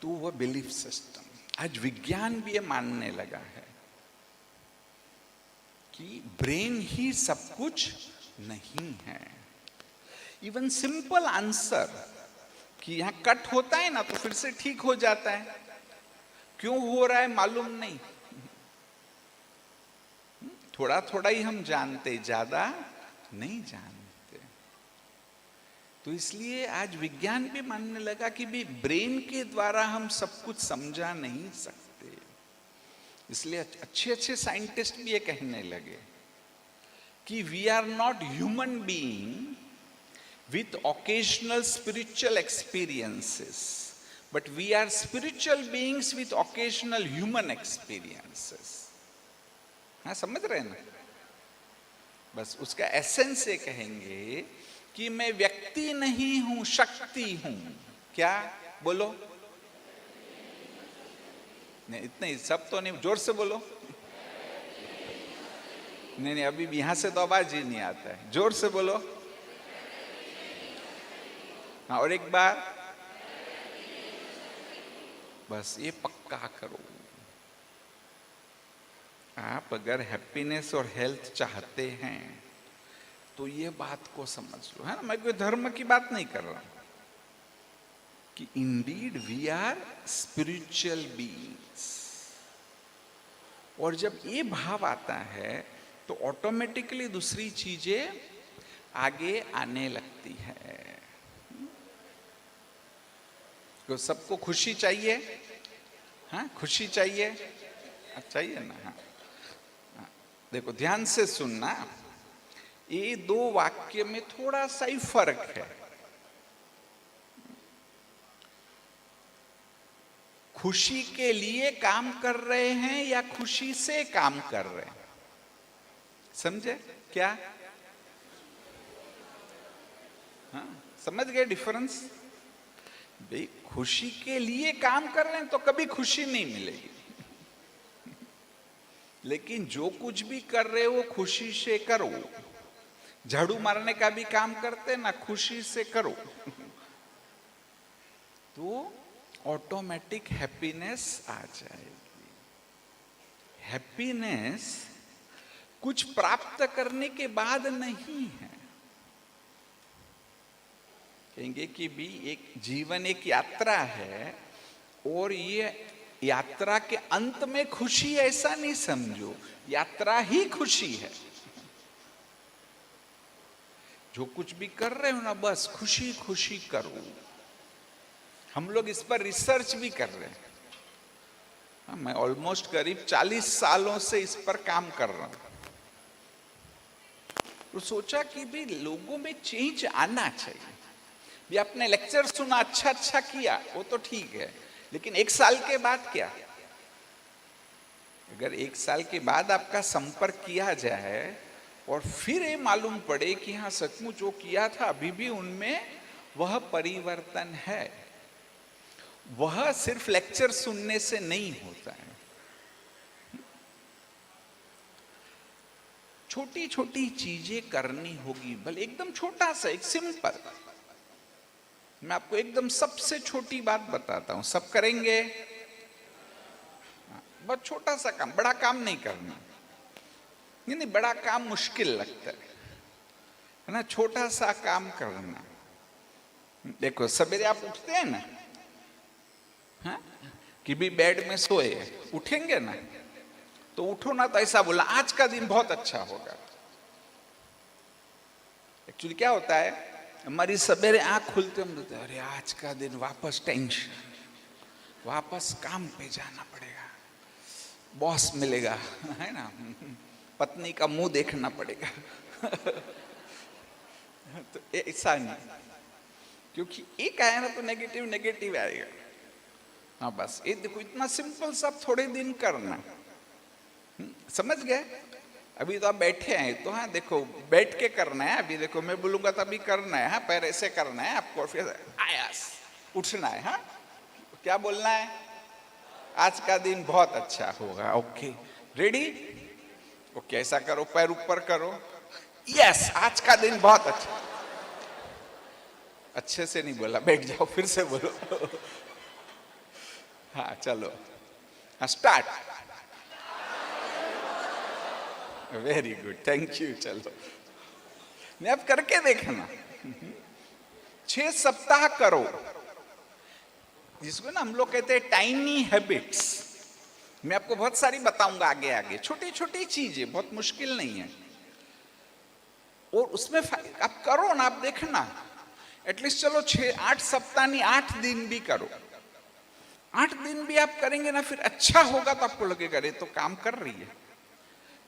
तो वह बिलीफ सिस्टम आज विज्ञान भी ये मानने लगा है कि ब्रेन ही सब कुछ नहीं है। इवन सिंपल आंसर कि यहां कट होता है ना तो फिर से ठीक हो जाता है, क्यों हो रहा है मालूम नहीं। थोड़ा थोड़ा ही हम जानते, ज्यादा नहीं जानते। तो इसलिए आज विज्ञान भी मानने लगा कि भी ब्रेन के द्वारा हम सब कुछ समझा नहीं सकते। इसलिए अच्छे अच्छे साइंटिस्ट भी ये कहने लगे कि we are not human being with occasional spiritual experiences, but we are spiritual beings with occasional human experiences. हाँ, समझ रहे हैं ना? बस उसका एसेंस ये कहेंगे कि मैं व्यक्ति नहीं हूं, शक्ति हूं। क्या बोलो? नहीं, इतना ही सब तो नहीं, जोर से बोलो। नहीं, अभी यहां से तो आवाज ही नहीं आता है, जोर से बोलो। हाँ, और एक बार, बस ये पक्का करो। आप अगर हैप्पीनेस और हेल्थ चाहते हैं तो ये बात को समझ लो, है ना। मैं कोई धर्म की बात नहीं कर रहा कि indeed we are spiritual beings, और जब ये भाव आता है तो ऑटोमेटिकली दूसरी चीजें आगे आने लगती है। तो सबको खुशी चाहिए, हाँ खुशी चाहिए, चाहिए ना। हाँ देखो ध्यान से सुनना, ये दो वाक्य में थोड़ा सा ही फर्क है। खुशी के लिए काम कर रहे हैं या खुशी से काम कर रहे हैं, समझे क्या? हाँ समझ गए डिफरेंस? भाई खुशी के लिए काम कर रहे हैं तो कभी खुशी नहीं मिलेगी, लेकिन जो कुछ भी कर रहे हो खुशी से करो। झाड़ू मारने का भी काम करते ना, खुशी से करो तो ऑटोमेटिक हैप्पीनेस आ जाएगी। हैप्पीनेस कुछ प्राप्त करने के बाद नहीं है। कहेंगे कि भी एक जीवन एक यात्रा है, और ये यात्रा के अंत में खुशी ऐसा नहीं समझो, यात्रा ही खुशी है। जो कुछ भी कर रहे हो ना बस खुशी खुशी करो। हम लोग इस पर रिसर्च भी कर रहे हैं। मैं ऑलमोस्ट करीब 40 सालों से इस पर काम कर रहा हूं, तो सोचा कि भी लोगों में चेंज आना चाहिए। भी आपने लेक्चर सुना, अच्छा किया, वो तो ठीक है, लेकिन 1 साल के बाद क्या? अगर 1 साल के बाद आपका संपर्क किया जाए और फिर ये मालूम पड़े कि हाँ सचमुच जो किया था अभी भी उनमें वह परिवर्तन है, वह सिर्फ लेक्चर सुनने से नहीं होता है। छोटी छोटी चीजें करनी होगी, भले एकदम छोटा सा एक सिंपल। मैं आपको एकदम सबसे छोटी बात बताता हूं, सब करेंगे? बहुत छोटा सा काम, बड़ा काम नहीं करना। नहीं, बड़ा काम मुश्किल लगता है ना, छोटा सा काम करना। देखो सवेरे आप उठते हैं ना, हाँ कि भी बेड में सोए, उठेंगे ना, तो उठो ना तो ऐसा बोला आज का दिन बहुत अच्छा होगा। एक्चुअली क्या होता है, हमारी सवेरे आंख खुलते हम बोलते अरे आज का दिन वापस टेंशन, वापस काम पे जाना पड़ेगा, बॉस मिलेगा, है ना, पत्नी का मुंह देखना पड़ेगा तो ऐसा नहीं, क्योंकि एक आया ना तो नेगेटिव आएगा। हाँ बस ये देखो इतना सिंपल सा थोड़े दिन करना, समझ गए? अभी तो आप बैठे हैं तो हाँ देखो बैठ के करना है, अभी देखो मैं बोलूंगा तभी करना है, हाँ पैर ऐसे करना है आपको, फिर आयास उठना है। हाँ क्या बोलना है? आज का दिन बहुत अच्छा होगा। Okay ready? ओके ऐसा करो, पैर ऊपर करो, यस आज का दिन बहुत अच्छा। अच्छे से नहीं बोला, बैठ जाओ, फिर से बोलो हाँ चलो, हाँ start. Very good, thank you. चलो नहीं अब करके देखना, 6 सप्ताह करो, जिसको ना हम लोग कहते हैं टाइनी हैबिट्स। मैं आपको बहुत सारी बताऊंगा आगे आगे, छोटी छोटी चीजें, बहुत मुश्किल नहीं है। और उसमें आप करो ना, आप देखना एटलीस्ट चलो 6-8 सप्ताह नहीं 8 दिन भी करो, 8 दिन भी आप करेंगे ना, फिर अच्छा होगा तो आपको लगेगा अरे तो काम कर रही है,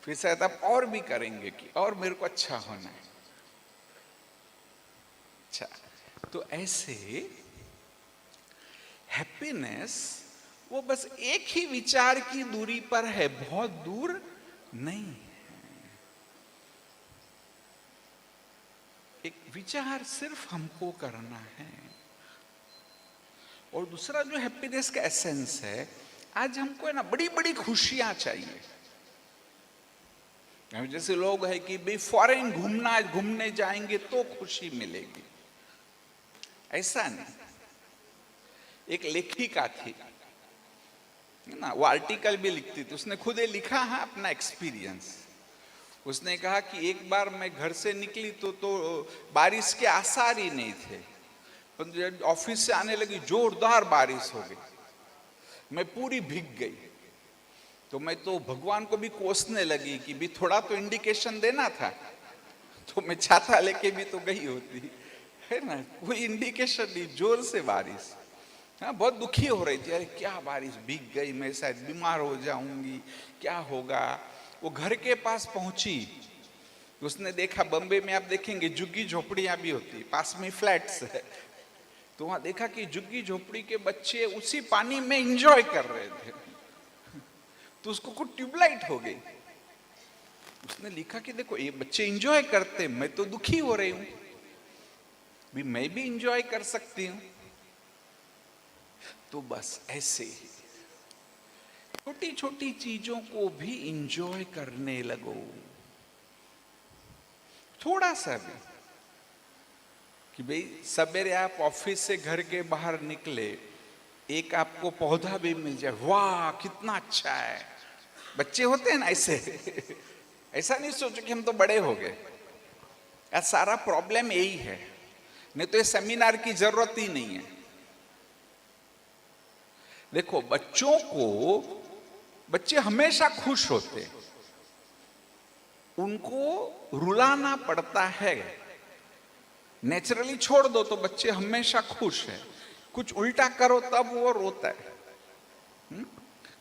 फिर शायद आप और भी करेंगे कि और मेरे को अच्छा होना है। अच्छा तो ऐसे हैप्पीनेस वो बस एक ही विचार की दूरी पर है, बहुत दूर नहीं है। एक विचार सिर्फ हमको करना है। और दूसरा जो हैप्पीनेस का एसेंस है, आज हमको है ना बड़ी बड़ी खुशियां चाहिए। जैसे लोग है कि भाई फॉरेन घूमने जाएंगे तो खुशी मिलेगी, ऐसा नहीं। एक लेखिका थी, है ना। वो आर्टिकल भी लिखती थी, उसने खुद ही लिखा है अपना एक्सपीरियंस। उसने कहा कि एक बार मैं घर से निकली तो बारिश के आसार ही नहीं थे, पर जब ऑफिस से आने लगी जोरदार बारिश हो गई, मैं पूरी भीग गई। तो मैं तो भगवान को भी कोसने लगी कि भी थोड़ा तो इंडिकेशन देना था, तो मैं छाता लेके भी तो गई होती, है ना। कोई इंडिकेशन नहीं, जोर से बारिश। हाँ, बहुत दुखी हो रही थी, अरे क्या बारिश, भीग गई, मैं शायद बीमार हो जाऊंगी, क्या होगा। वो घर के पास पहुंची, उसने देखा, बम्बे में आप देखेंगे झुग्गी झोपड़ियां भी होती, पास में फ्लैट्स है, तो वहां देखा कि झुग्गी झोपड़ी के बच्चे उसी पानी में एंजॉय कर रहे थे। तो उसको कुछ ट्यूबलाइट हो गई। उसने लिखा कि देखो ये बच्चे एंजॉय करते, मैं तो दुखी हो रही हूं, भी मैं भी एंजॉय कर सकती हूं। तो बस ऐसे ही छोटी छोटी चीजों को भी एंजॉय करने लगो, थोड़ा सा भी। कि भाई सवेरे आप ऑफिस से घर के बाहर निकले, एक आपको पौधा भी मिल जाए, वाह कितना अच्छा है। बच्चे होते हैं ना ऐसे ऐसा नहीं सोचो कि हम तो बड़े हो गए। यार सारा प्रॉब्लम यही है, नहीं तो ये सेमिनार की जरूरत ही नहीं है। देखो बच्चे हमेशा खुश होते, उनको रुलाना पड़ता है। नेचुरली छोड़ दो तो बच्चे हमेशा खुश है, कुछ उल्टा करो तब वो रोता है।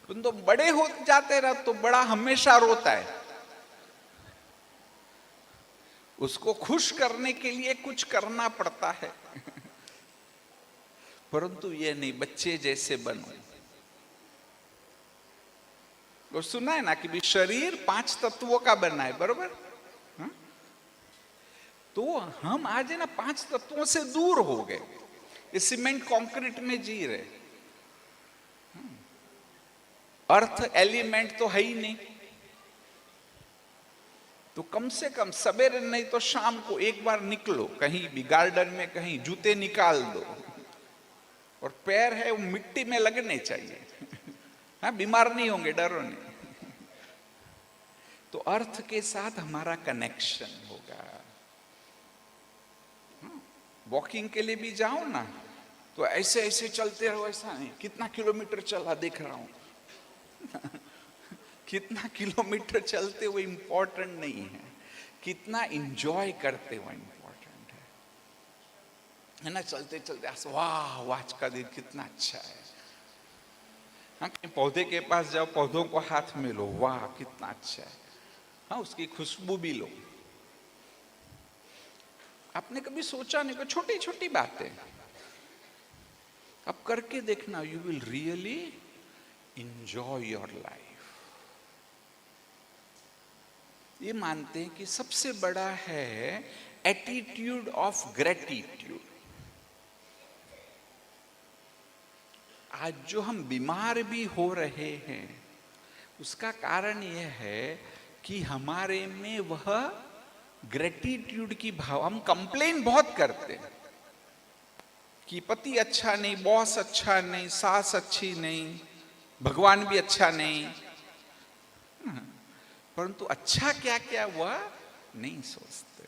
तुम तो बड़े हो जाते रहो तो बड़ा हमेशा रोता है। उसको खुश करने के लिए कुछ करना पड़ता है परंतु ये नहीं, बच्चे जैसे बनो। तो सुना है ना कि भी शरीर 5 तत्वों का बना है, बरोबर। तो हम आज है ना 5 तत्वों से दूर हो गए, ये सीमेंट कंक्रीट में जी रहे। अर्थ एलिमेंट तो है ही नहीं, तो कम से कम सवेरे नहीं तो शाम को एक बार निकलो कहीं भी, गार्डन में कहीं, जूते निकाल दो और पैर है वो मिट्टी में लगने चाहिए। हाँ, बीमार नहीं होंगे, डरो नहीं। तो अर्थ के साथ हमारा कनेक्शन होगा। वॉकिंग के लिए भी जाओ ना तो ऐसे ऐसे चलते रहो, ऐसा नहीं कितना किलोमीटर चला देख रहा हूं कितना किलोमीटर चलते वो इंपॉर्टेंट नहीं है, कितना एंजॉय करते वो इंपॉर्टेंट है ना। चलते चलते वाह आज का दिन कितना अच्छा है। हाँ, पौधे के पास जाओ, पौधों को हाथ में लो, वाह कितना अच्छा है। हाँ, उसकी खुशबू भी लो। आपने कभी सोचा नहीं कि छोटी छोटी बातें अब करके देखना, you will really enjoy your life. ये मानते हैं कि सबसे बड़ा है एटीट्यूड ऑफ ग्रेटिट्यूड। आज जो हम बीमार भी हो रहे हैं उसका कारण यह है कि हमारे में वह ग्रेटिट्यूड की भाव, हम कंप्लेन बहुत करते हैं कि पति अच्छा नहीं, बॉस अच्छा नहीं, सास अच्छी नहीं, भगवान भी अच्छा नहीं, परंतु अच्छा क्या क्या हुआ नहीं सोचते।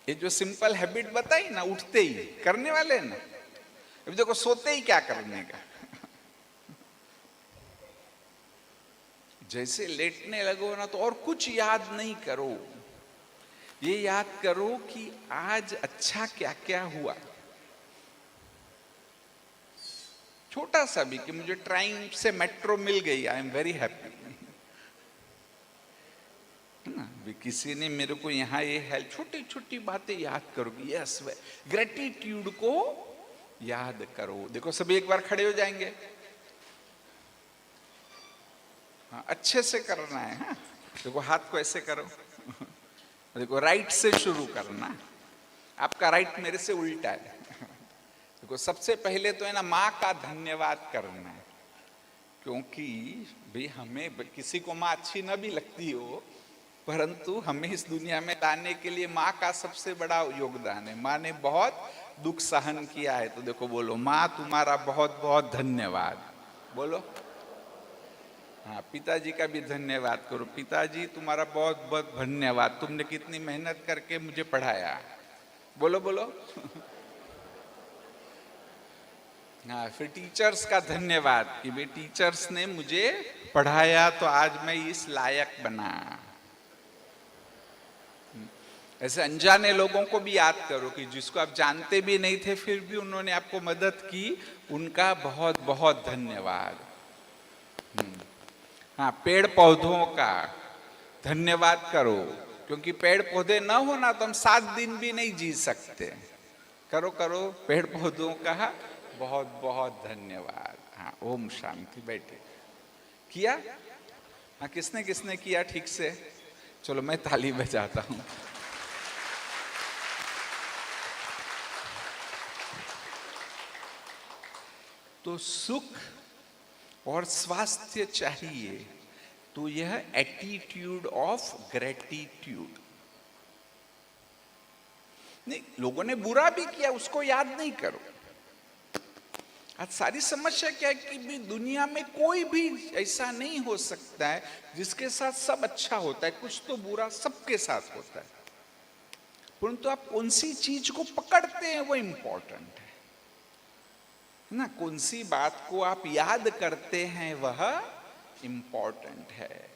ये जो सिंपल हैबिट बताई ना, उठते ही करने वाले ना, अभी देखो सोते ही क्या करने का जैसे लेटने लगो ना तो और कुछ याद नहीं करो, ये याद करो कि आज अच्छा क्या क्या हुआ। छोटा सा भी कि मुझे ट्रेन से मेट्रो मिल गई, आई एम वेरी हैप्पी। ना भी किसी ने मेरे को यहाँ ये हेल्प, छोटी छोटी बातें याद करोगी। यस, ग्रेटिट्यूड को याद करो। देखो सभी एक बार खड़े हो जाएंगे। हाँ, अच्छे से करना है। हाँ, देखो हाथ को ऐसे करो देखो राइट से शुरू करना, आपका राइट मेरे से उल्टा है। देखो सबसे पहले तो है ना माँ का धन्यवाद करना है, क्योंकि भाई हमें किसी को माँ अच्छी न भी लगती हो, परंतु हमें इस दुनिया में लाने के लिए माँ का सबसे बड़ा योगदान है। माँ ने बहुत दुख सहन किया है, तो देखो बोलो माँ तुम्हारा बहुत बहुत धन्यवाद। बोलो। हाँ, पिताजी का भी धन्यवाद करो। पिताजी तुम्हारा बहुत बहुत धन्यवाद, तुमने कितनी मेहनत करके मुझे पढ़ाया। बोलो बोलो। हाँ, फिर टीचर्स का धन्यवाद कि वे टीचर्स ने मुझे पढ़ाया तो आज मैं इस लायक बना। ऐसे अनजाने लोगों को भी याद करो कि जिसको आप जानते भी नहीं थे फिर भी उन्होंने आपको मदद की, उनका बहुत बहुत धन्यवाद। हाँ, पेड़ पौधों का धन्यवाद करो, क्योंकि पेड़ पौधे ना होना तो हम 7 दिन भी नहीं जी सकते। करो करो, पेड़ पौधों का बहुत बहुत धन्यवाद। हाँ, ओम शांति। बैठे। किया? हाँ, किसने किसने किया ठीक से? चलो मैं ताली बजाता हूं। तो सुख और स्वास्थ्य चाहिए तो यह एटीट्यूड ऑफ ग्रेटिट्यूड। नहीं, लोगों ने बुरा भी किया, उसको याद नहीं करो। आज सारी समस्या क्या है कि भी दुनिया में कोई भी ऐसा नहीं हो सकता है जिसके साथ सब अच्छा होता है, कुछ तो बुरा सबके साथ होता है। परंतु आप कौन सी चीज को पकड़ते हैं वो इंपॉर्टेंट है ना। कौन सी बात को आप याद करते हैं वह इंपॉर्टेंट है।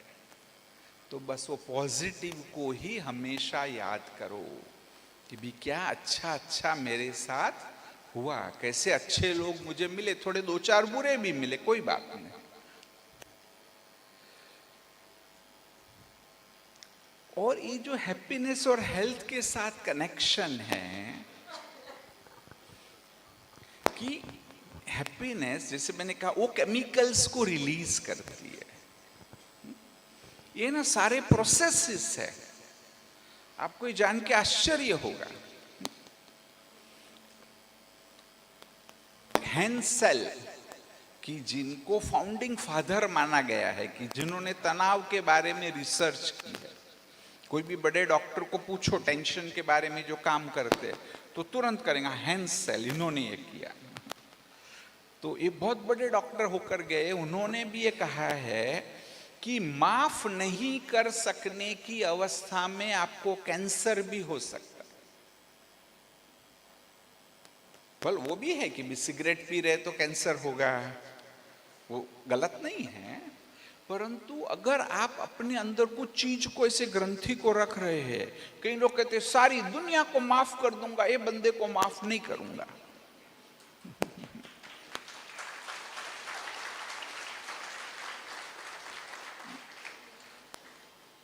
तो बस वो पॉजिटिव को ही हमेशा याद करो कि भी क्या अच्छा अच्छा मेरे साथ हुआ, कैसे अच्छे लोग मुझे मिले, थोड़े 2-4 बुरे भी मिले, कोई बात नहीं। और ये जो हैप्पीनेस और हेल्थ के साथ कनेक्शन है कि हैप्पीनेस, जैसे मैंने कहा, वो केमिकल्स को रिलीज करती है। ये ना सारे प्रोसेसेस है, आपको ये जान के आश्चर्य होगा। हेंसेल कि जिनको फाउंडिंग फादर माना गया है, कि जिन्होंने तनाव के बारे में रिसर्च की है। कोई भी बड़े डॉक्टर को पूछो टेंशन के बारे में जो काम करते हैं तो तुरंत करेंगे हेंसेल, इन्होंने ये किया। तो ये बहुत बड़े डॉक्टर होकर गए, उन्होंने भी ये कहा है कि माफ नहीं कर सकने की अवस्था में आपको कैंसर भी हो सकता है। बल वो भी है कि भी सिगरेट पी रहे तो कैंसर होगा, वो गलत नहीं है। परंतु अगर आप अपने अंदर कुछ चीज को, ऐसे ग्रंथि को रख रहे हैं, कई लोग कहते हैं सारी दुनिया को माफ कर दूंगा, ये बंदे को माफ नहीं करूंगा।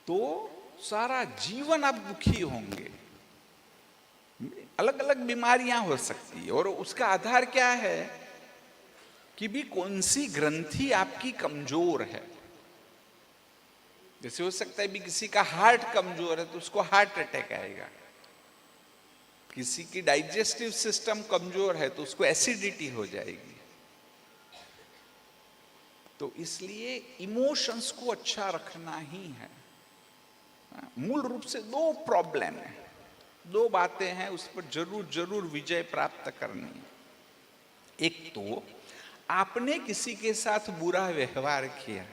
तो सारा जीवन आप दुखी होंगे। अलग अलग बीमारियां हो सकती है, और उसका आधार क्या है कि भी कौन सी ग्रंथि आपकी कमजोर है। जैसे हो सकता है भी किसी का हार्ट कमजोर है तो उसको हार्ट अटैक आएगा, किसी की डाइजेस्टिव सिस्टम कमजोर है तो उसको एसिडिटी हो जाएगी। तो इसलिए इमोशंस को अच्छा रखना ही है। मूल रूप से 2 प्रॉब्लम है, 2 बातें हैं, उस पर जरूर जरूर विजय प्राप्त करनी है। एक तो आपने किसी के साथ बुरा व्यवहार किया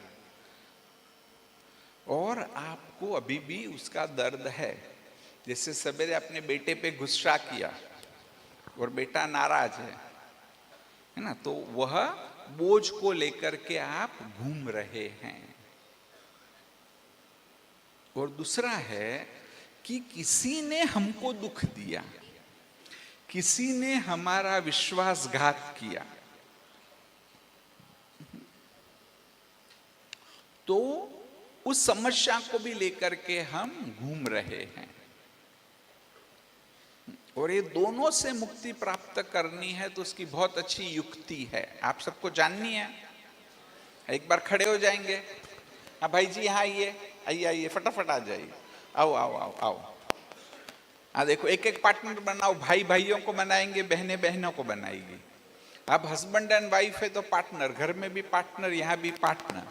और आपको अभी भी उसका दर्द है। जैसे सवेरे अपने बेटे पे गुस्सा किया और बेटा नाराज है ना, तो वह बोझ को लेकर के आप घूम रहे हैं। और दूसरा है कि किसी ने हमको दुख दिया, किसी ने हमारा विश्वासघात किया, तो उस समस्या को भी लेकर के हम घूम रहे हैं। और ये दोनों से मुक्ति प्राप्त करनी है तो उसकी बहुत अच्छी युक्ति है, आप सबको जाननी है। एक बार खड़े हो जाएंगे, हाँ भाई जी यहाँ आइए, आइए आइए, फटाफट आ जाइए, आओ आओ आओ आओ। हाँ देखो, एक एक पार्टनर बनाओ, भाई भाइयों को बनाएंगे, बहनें बहनों को बनाएगी। अब हस्बैंड एंड वाइफ है तो पार्टनर, घर में भी पार्टनर, यहाँ भी पार्टनर।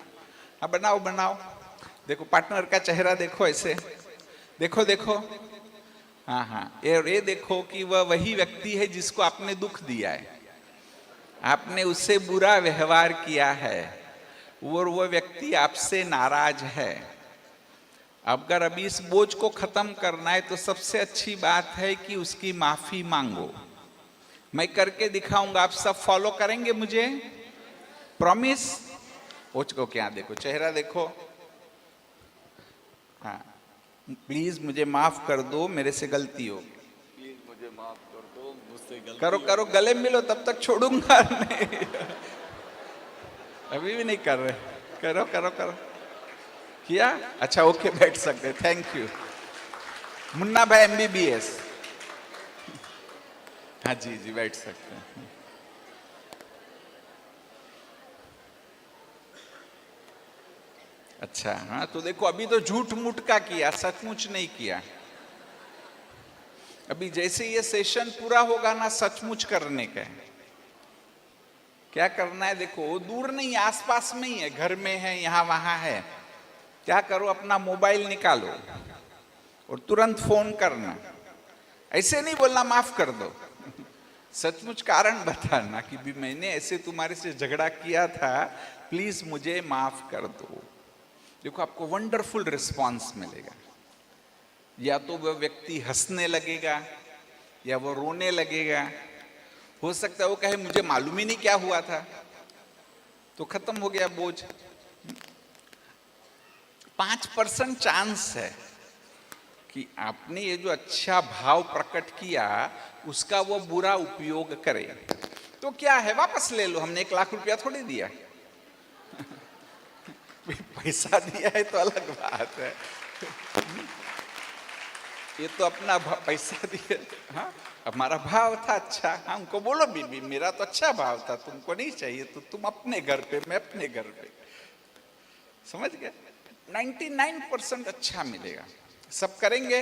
हाँ बनाओ बनाओ, देखो पार्टनर का चेहरा देखो, ऐसे देखो देखो, हाँ हाँ, ये देखो कि वह वही व्यक्ति है जिसको आपने दुख दिया है। आपने उससे बुरा व्यवहार किया है और वो व्यक्ति आपसे नाराज है। अगर अभी इस बोझ को खत्म करना है तो सबसे अच्छी बात है कि उसकी माफी मांगो। मैं करके दिखाऊंगा, आप सब फॉलो करेंगे मुझे? प्रॉमिस? बोझ को क्या देखो, चेहरा देखो। हाँ, प्लीज मुझे माफ कर दो, मेरे से गलती हो गई। प्लीज मुझे माफ कर दो, मुझसे गलती करो करो, गले मिलो, तब तक छोड़ूंगा नहीं। अभी भी नहीं कर रहे, करो करो करो। किया? अच्छा ओके, बैठ सकते, थैंक यू। मुन्ना भाई MBBS। हाँ जी जी, बैठ सकते हैं। अच्छा, हाँ तो देखो, अभी तो झूठ मूठ का किया, सचमुच नहीं किया। अभी जैसे ये सेशन पूरा होगा ना, सचमुच करने का है। क्या करना है देखो, दूर नहीं, आसपास में ही है, घर में है, यहां वहां है। क्या करो, अपना मोबाइल निकालो और तुरंत फोन करना। ऐसे नहीं बोलना माफ कर दो, सचमुच कारण बताना कि भी मैंने ऐसे तुम्हारे से झगड़ा किया था, प्लीज मुझे माफ कर दो। देखो आपको वंडरफुल रिस्पांस मिलेगा। या तो वह व्यक्ति हंसने लगेगा या वो रोने लगेगा। हो सकता है वो कहे मुझे मालूम ही नहीं क्या हुआ था, तो खत्म हो गया बोझ। 5% चांस है कि आपने ये जो अच्छा भाव प्रकट किया उसका वो बुरा उपयोग करे। तो क्या है, वापस ले लो, हमने 1 लाख रुपया थोड़ी दिया। पैसा दिया है तो अलग बात है, ये तो अपना पैसा दिया। हाँ, हमारा भाव था अच्छा। हाँ, उनको बोलो बीबी मेरा तो अच्छा भाव था, तुमको नहीं चाहिए तो तुम अपने घर पे, मैं अपने घर पे। समझ गए? 99% अच्छा मिलेगा। सब करेंगे?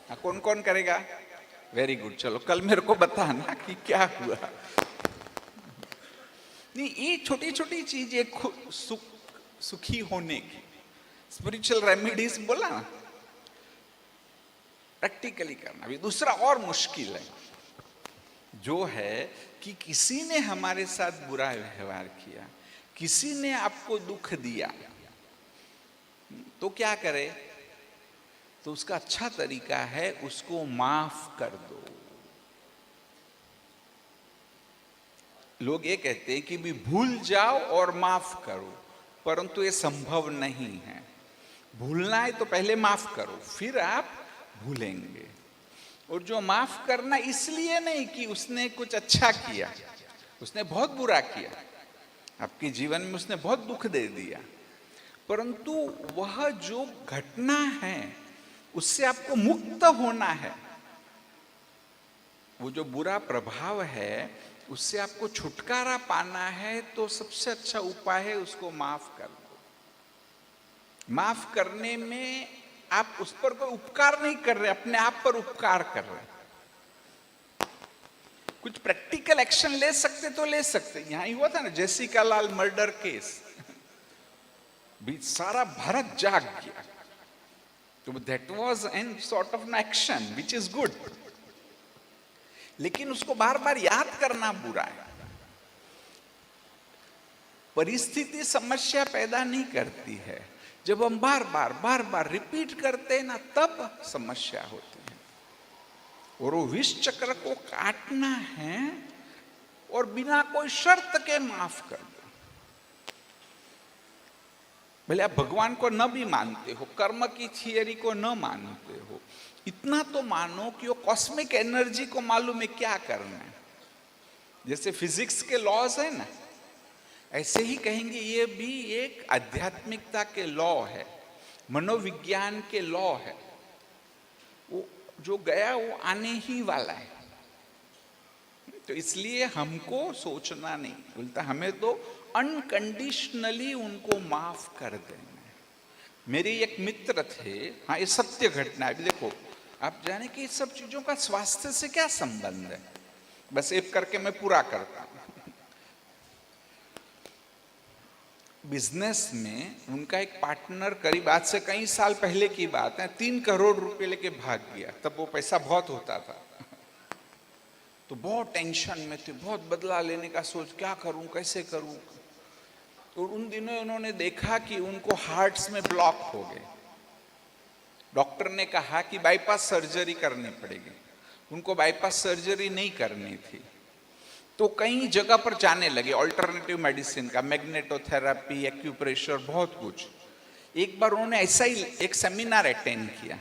हाँ, कौन कौन करेगा? वेरी गुड, चलो कल मेरे को बताना कि क्या हुआ। नहीं, ये छोटी छोटी चीजें सुखी होने की स्पिरिचुअल रेमेडीज बोला ना, प्रैक्टिकली करना। अभी दूसरा और मुश्किल है, जो है कि किसी ने हमारे साथ बुरा व्यवहार किया, किसी ने आपको दुख दिया, तो क्या करे? तो उसका अच्छा तरीका है उसको माफ कर दो। लोग ये कहते हैं कि भी भूल जाओ और माफ करो, परंतु ये संभव नहीं है। भूलना है तो पहले माफ करो, फिर आप भूलेंगे। और जो माफ करना इसलिए नहीं कि उसने कुछ अच्छा किया, उसने बहुत बुरा किया, आपके जीवन में उसने बहुत दुख दे दिया, परंतु वह जो घटना है उससे आपको मुक्त होना है। वो जो बुरा प्रभाव है उससे आपको छुटकारा पाना है, तो सबसे अच्छा उपाय है उसको माफ कर दो। माफ करने में आप उस पर कोई उपकार नहीं कर रहे, अपने आप पर उपकार कर रहे। कुछ प्रैक्टिकल एक्शन ले सकते तो ले सकते। यहां ही हुआ था ना जेसिका लाल मर्डर केस, बीच सारा भारत जाग गया, तो that was an sort of an action which is good. लेकिन उसको बार बार याद करना बुरा है। परिस्थिति समस्या पैदा नहीं करती है, जब हम बार बार रिपीट करते हैं ना, तब समस्या होती है। और वो विष चक्र को काटना है और बिना कोई शर्त के माफ कर दो। भले आप भगवान को न भी मानते हो, कर्म की थियरी को न मानते हो, इतना तो मानो कि वो कॉस्मिक एनर्जी को मालूम है क्या करना है। जैसे फिजिक्स के लॉज है ना, ऐसे ही कहेंगे ये भी एक आध्यात्मिकता के लॉ है, मनोविज्ञान के लॉ है। वो जो गया वो आने ही वाला है। तो इसलिए हमको सोचना नहीं, बोलता हमें तो अनकंडीशनली उनको माफ कर देना है। मेरे एक मित्र थे, हाँ ये सत्य घटना है। अभी देखो, आप जाने कि इस सब चीजों का स्वास्थ्य से क्या संबंध है, बस एक करके मैं पूरा करता हूं। बिजनेस में उनका एक पार्टनर, करीब आज से कई साल पहले की बात है, 3 करोड़ रुपए लेके भाग गया। तब वो पैसा बहुत होता था। तो तो बहुत टेंशन में थे, बहुत बदला लेने का सोच, क्या करूं कैसे करूं। तो उन दिनों उन्होंने देखा कि उनको हार्ट्स में ब्लॉक हो गए। डॉक्टर ने कहा कि बाईपास सर्जरी करनी पड़ेगी। उनको बाईपास सर्जरी नहीं करनी थी, तो कई जगह पर जाने लगे, ऑल्टरनेटिव मेडिसिन का, मैग्नेटोथेरेपी, एक्यूप्रेशर, बहुत कुछ। एक बार उन्होंने ऐसा ही एक सेमिनार अटेंड किया,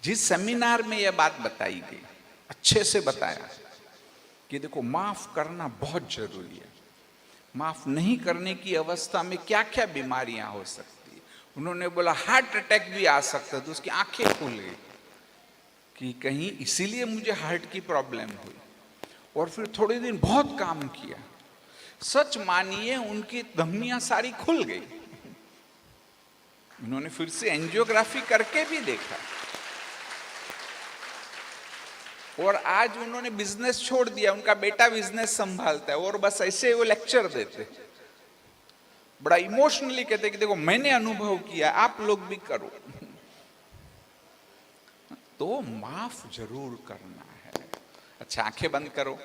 जिस सेमिनार में यह बात बताई गई, अच्छे से बताया कि देखो माफ करना बहुत जरूरी है, माफ नहीं करने की अवस्था में क्या क्या बीमारियां हो सकती है। उन्होंने बोला हार्ट अटैक भी आ सकता है। तो उसकी आंखें खुल गई कि कहीं इसीलिए मुझे हार्ट की प्रॉब्लम हुई। और फिर थोड़े दिन बहुत काम किया, सच मानिए उनकी धमनियां सारी खुल गई। उन्होंने फिर से एंजियोग्राफी करके भी देखा, और आज उन्होंने बिजनेस छोड़ दिया, उनका बेटा बिजनेस संभालता है, और बस ऐसे वो लेक्चर देते, बड़ा इमोशनली कहते कि देखो मैंने अनुभव किया, आप लोग भी करो। तो माफ जरूर करना है। अच्छा, आंखें बंद करो।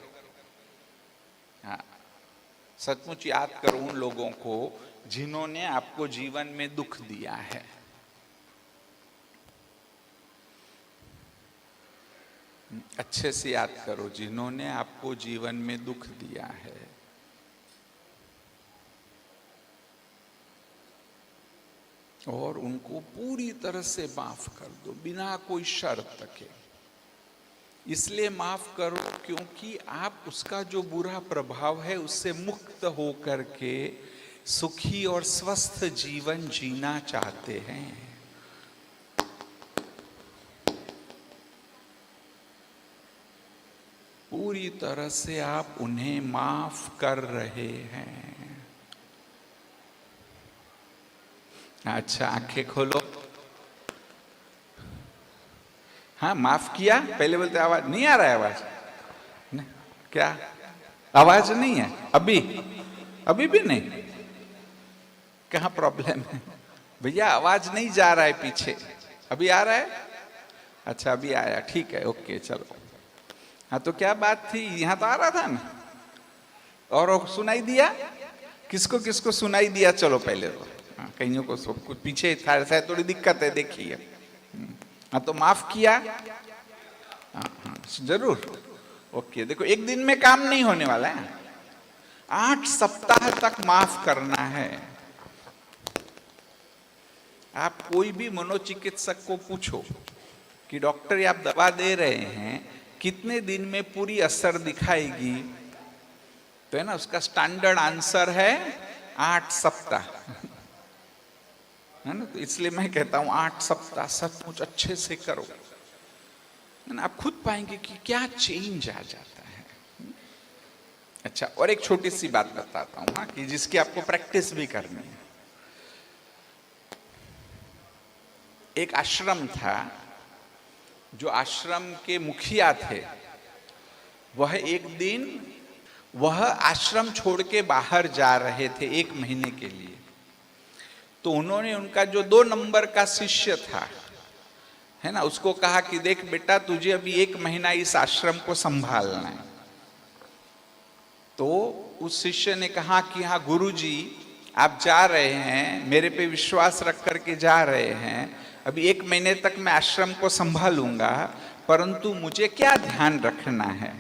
हाँ, सचमुच याद करो उन लोगों को जिन्होंने आपको जीवन में दुख दिया है। अच्छे से याद करो, जिन्होंने आपको जीवन में दुख दिया है। और उनको पूरी तरह से माफ कर दो, बिना कोई शर्त के। इसलिए माफ करो क्योंकि आप उसका जो बुरा प्रभाव है उससे मुक्त होकर के सुखी और स्वस्थ जीवन जीना चाहते हैं। पूरी तरह से आप उन्हें माफ कर रहे हैं। अच्छा, आंखें खोलो। हाँ, माफ किया। पहले बोलते आवाज नहीं आ रहा है, आवाज नहीं, क्या आवाज नहीं है अभी? अभी भी नहीं? कहाँ प्रॉब्लम है भैया? आवाज नहीं जा रहा है पीछे, अभी आ रहा है? अच्छा, अभी आया, ठीक है, ओके, चलो। हाँ, तो क्या बात थी? यहाँ तो आ रहा था ना, और सुनाई दिया? किसको किसको सुनाई दिया? चलो पहले तो हाँ, कईयों को सब कुछ पीछे था, थोड़ी दिक्कत है, देखिए। हाँ, तो माफ किया। हाँ, जरूर, ओके। देखो, एक दिन में काम नहीं होने वाला है, 8 सप्ताह तक माफ करना है। आप कोई भी मनोचिकित्सक को पूछो कि डॉक्टर, आप दवा दे रहे हैं, कितने दिन में पूरी असर दिखाएगी? तो है ना, उसका स्टैंडर्ड आंसर है 8 सप्ताह, है ना। तो इसलिए मैं कहता हूं 8 सप्ताह सचमुच अच्छे से करो, है ना। आप खुद पाएंगे कि क्या चेंज आ जाता है। अच्छा, और एक छोटी सी बात बताता हूं, हाँ, कि जिसकी आपको प्रैक्टिस भी करनी है। एक आश्रम था, जो आश्रम के मुखिया थे, वह एक दिन वह आश्रम छोड़ के बाहर जा रहे थे 1 महीने के लिए। तो उन्होंने उनका जो 2 नंबर का शिष्य था, है ना, उसको कहा कि देख बेटा, तुझे अभी 1 महीना इस आश्रम को संभालना है। तो उस शिष्य ने कहा कि हाँ गुरुजी, आप जा रहे हैं, मेरे पे विश्वास रख करके जा रहे हैं, अभी 1 महीने तक मैं आश्रम को संभालूंगा, परंतु मुझे क्या ध्यान रखना है?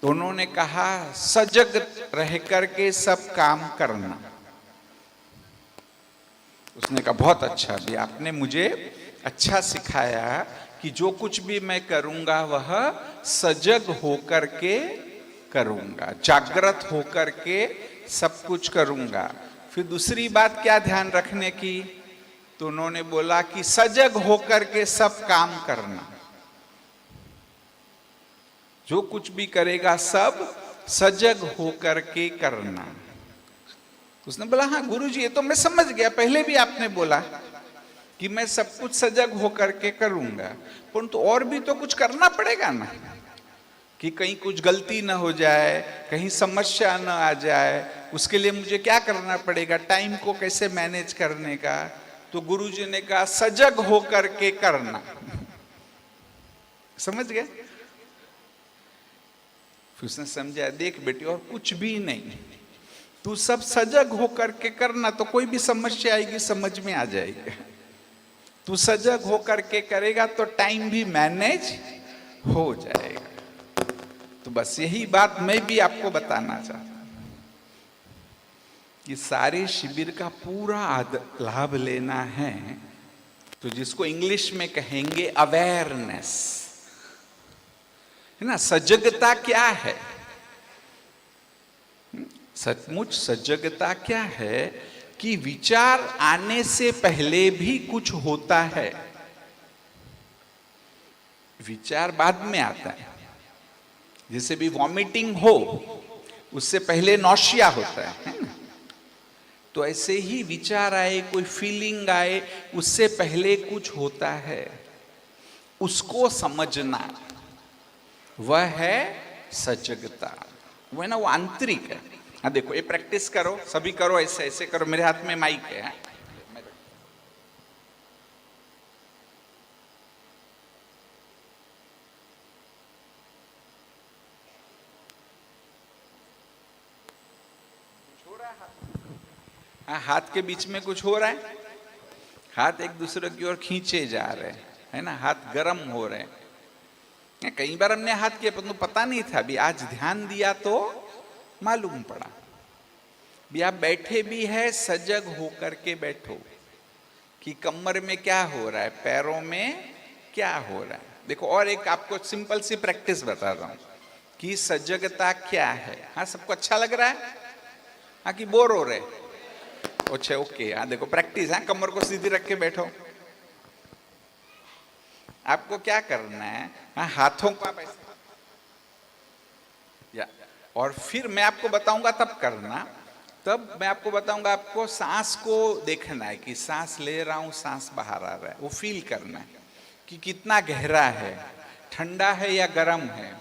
तो उन्होंने कहा, सजग रह करके सब काम करना। उसने कहा बहुत अच्छा, भी आपने मुझे अच्छा सिखाया कि जो कुछ भी मैं करूंगा वह सजग होकर के करूंगा, जागृत होकर के सब कुछ करूंगा। फिर दूसरी बात क्या ध्यान रखने की? तो उन्होंने बोला कि सजग होकर के सब काम करना, जो कुछ भी करेगा सब सजग होकर के करना। उसने बोला हाँ गुरुजी, ये तो मैं समझ गया, पहले भी आपने बोला कि मैं सब कुछ सजग होकर के करूंगा, परंतु और भी तो कुछ करना पड़ेगा ना, कि कहीं कुछ गलती ना हो जाए, कहीं समस्या ना आ जाए, उसके लिए मुझे क्या करना पड़ेगा, टाइम को कैसे मैनेज करने का। तो गुरुजी ने कहा सजग होकर के करना। समझ गए? फिर उसने समझाया, देख बेटी और कुछ भी नहीं, तू सब सजग होकर के करना, तो कोई भी समस्या आएगी समझ में आ जाएगी। तू सजग होकर के करेगा तो टाइम भी मैनेज हो जाएगा। तो बस यही बात मैं भी आपको बताना चाहता हूं कि सारे शिविर का पूरा लाभ लेना है तो जिसको इंग्लिश में कहेंगे अवेयरनेस, है ना। सजगता क्या है? सचमुच सजगता क्या है कि विचार आने से पहले भी कुछ होता है, विचार बाद में आता है। जैसे भी वॉमिटिंग हो उससे पहले नौशिया होता है ना? तो ऐसे ही विचार आए, कोई फीलिंग आए, उससे पहले कुछ होता है, उसको समझना वह है सजगता। वह ना वो आंतरिक है। हाँ देखो, ये प्रैक्टिस करो, सभी करो, ऐसे ऐसे करो। मेरे हाथ में माइक है, हाथ के बीच में कुछ हो रहा है, हाथ एक दूसरे की ओर खींचे जा रहे हैं, है ना, हाथ गर्म हो रहे हैं। कई बार हमने हाथ किया परंतु पता नहीं था, अभी आज ध्यान दिया तो मालूम पड़ा। भी आप बैठे भी है, सजग होकर के बैठो कि कमर में क्या हो रहा है, पैरों में क्या हो रहा है। देखो, और एक आपको सिंपल सी प्रैक्टिस बता रहा हूं कि सजगता क्या है। हाँ, सबको अच्छा लग रहा है? हाँ, कि बोर हो रहे? अच्छा, ओके। हाँ देखो, प्रैक्टिस है। कमर को सीधी रख के बैठो। आपको क्या करना है, हाँ, हाथों को आप ऐसे, या और फिर मैं आपको बताऊंगा तब करना। तब मैं आपको बताऊंगा, आपको सांस को देखना है कि सांस ले रहा हूं, सांस बाहर आ रहा है, वो फील करना है कि कितना गहरा है, ठंडा है या गर्म है,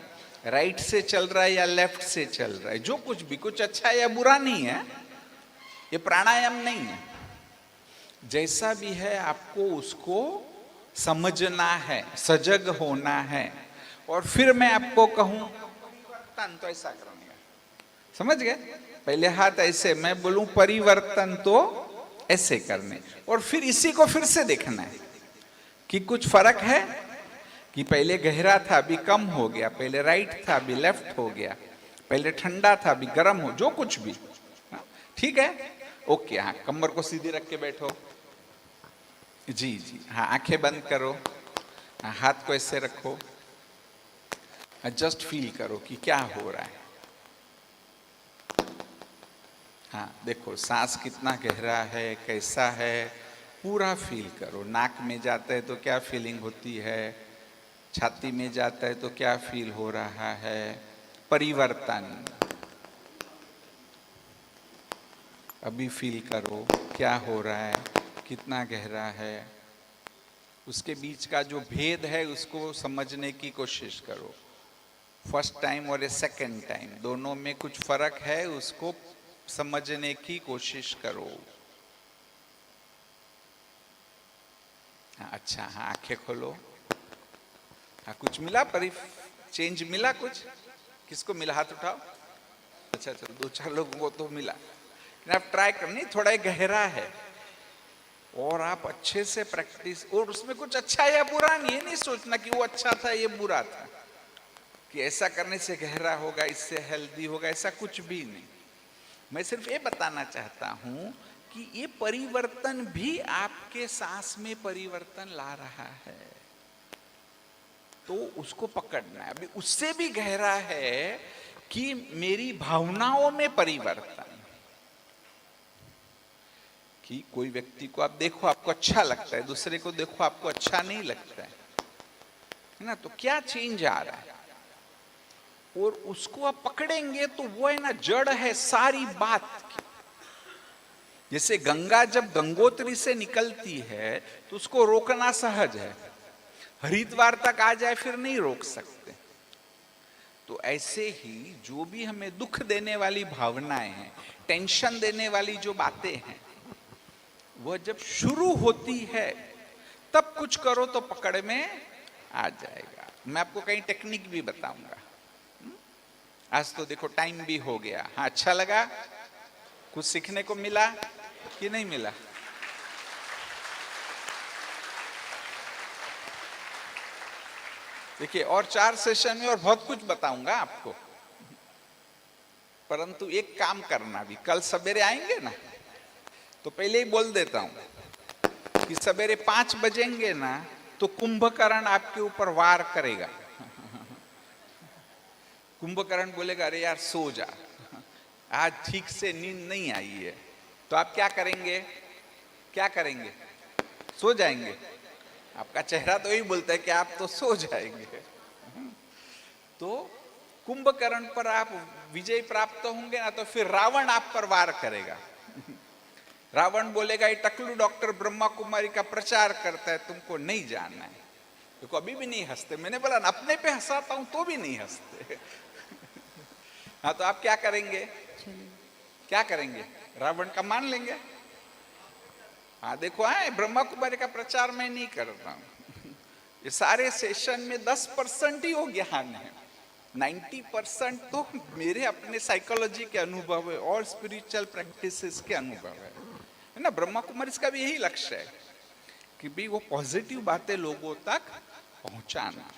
राइट से चल रहा है या लेफ्ट से चल रहा है। जो कुछ भी, कुछ अच्छा या बुरा नहीं है, ये प्राणायाम नहीं है। जैसा भी है आपको उसको समझना है, सजग होना है। और फिर मैं आपको कहूं परिवर्तन, तो ऐसा करने का, समझ गए? पहले हाथ ऐसे, मैं बोलूं परिवर्तन तो ऐसे करने, और फिर इसी को फिर से देखना है कि कुछ फर्क है कि पहले गहरा था अभी कम हो गया, पहले राइट था अभी लेफ्ट हो गया, पहले ठंडा था अभी गर्म हो, जो कुछ भी। ठीक है, ओके। हाँ, कमर को सीधी रख के बैठो। जी जी, हाँ, आंखें बंद करो, हाँ, हाथ को ऐसे रखो, जस्ट फील करो कि क्या हो रहा है। हाँ देखो, सांस कितना गहरा है, कैसा है, पूरा फील करो। नाक में जाता है तो क्या फीलिंग होती है, छाती में जाता है तो क्या फील हो रहा है। परिवर्तन अभी फील करो, क्या हो रहा है, कितना गहरा है। उसके बीच का जो भेद है उसको समझने की कोशिश करो। फर्स्ट टाइम और सेकंड टाइम दोनों में कुछ फर्क है, उसको समझने की कोशिश करो। हाँ, अच्छा, हाँ, आंखें खोलो। हाँ, कुछ मिला, चेंज मिला कुछ? किसको मिला? हाथ उठाओ। अच्छा, चलो, 2-4 लोगों को तो मिला। आप ट्राई करनी, थोड़ा गहरा है और आप अच्छे से प्रैक्टिस, और उसमें कुछ अच्छा या बुरा नहीं है। नहीं सोचना कि वो अच्छा था ये बुरा था, कि ऐसा करने से गहरा होगा, इससे हेल्दी होगा, ऐसा कुछ भी नहीं। मैं सिर्फ ये बताना चाहता हूं कि ये परिवर्तन भी आपके सांस में परिवर्तन ला रहा है, तो उसको पकड़ना है। अभी उससे भी गहरा है कि मेरी भावनाओं में परिवर्तन, कि कोई व्यक्ति को आप देखो आपको अच्छा लगता है, दूसरे को देखो आपको अच्छा नहीं लगता है ना, तो क्या चेंज आ रहा है, और उसको आप पकड़ेंगे तो वो है ना, जड़ है सारी बात की। जैसे गंगा जब गंगोत्री से निकलती है तो उसको रोकना सहज है, हरिद्वार तक आ जाए फिर नहीं रोक सकते। तो ऐसे ही जो भी हमें दुख देने वाली भावनाएं हैं, टेंशन देने वाली जो बातें हैं, वह जब शुरू होती है तब कुछ करो तो पकड़ में आ जाएगा। मैं आपको कई टेक्निक भी बताऊंगा। आज तो देखो टाइम भी हो गया। हाँ, अच्छा लगा? कुछ सीखने को मिला कि नहीं मिला? देखिए, और 4 सेशन में और बहुत कुछ बताऊंगा आपको, परंतु एक काम करना भी, कल सवेरे आएंगे ना, तो पहले ही बोल देता हूं कि सवेरे 5 बजेंगे ना तो कुंभकर्ण आपके ऊपर वार करेगा। कुंभकर्ण बोलेगा, अरे यार सो जा, आज ठीक से नींद नहीं आई है। तो आप क्या करेंगे? क्या करेंगे? सो जाएंगे। आपका चेहरा तो यही बोलता है कि आप तो सो जाएंगे। तो कुंभकर्ण पर आप विजय प्राप्त होंगे ना, तो फिर रावण आप पर वार करेगा। रावण बोलेगा, ये टकलू डॉक्टर ब्रह्मा कुमारी का प्रचार करता है, तुमको नहीं जानना है। देखो अभी भी नहीं हंसते। मैंने बोला ना, अपने पे हंसाता हूं तो भी नहीं हंसते। हाँ, तो आप क्या करेंगे? क्या करेंगे? रावण का मान लेंगे। हाँ देखो, है ब्रह्मा कुमारी का प्रचार मैं नहीं करता हूं। ये सारे सेशन में 10% ही वो ज्ञान है, 90% तो मेरे अपने साइकोलॉजी के अनुभव है और स्पिरिचुअल प्रैक्टिसेस के अनुभव है ना। ब्रह्मा कुमारी का भी यही लक्ष्य है कि भी वो पॉजिटिव बातें लोगों तक पहुंचाना।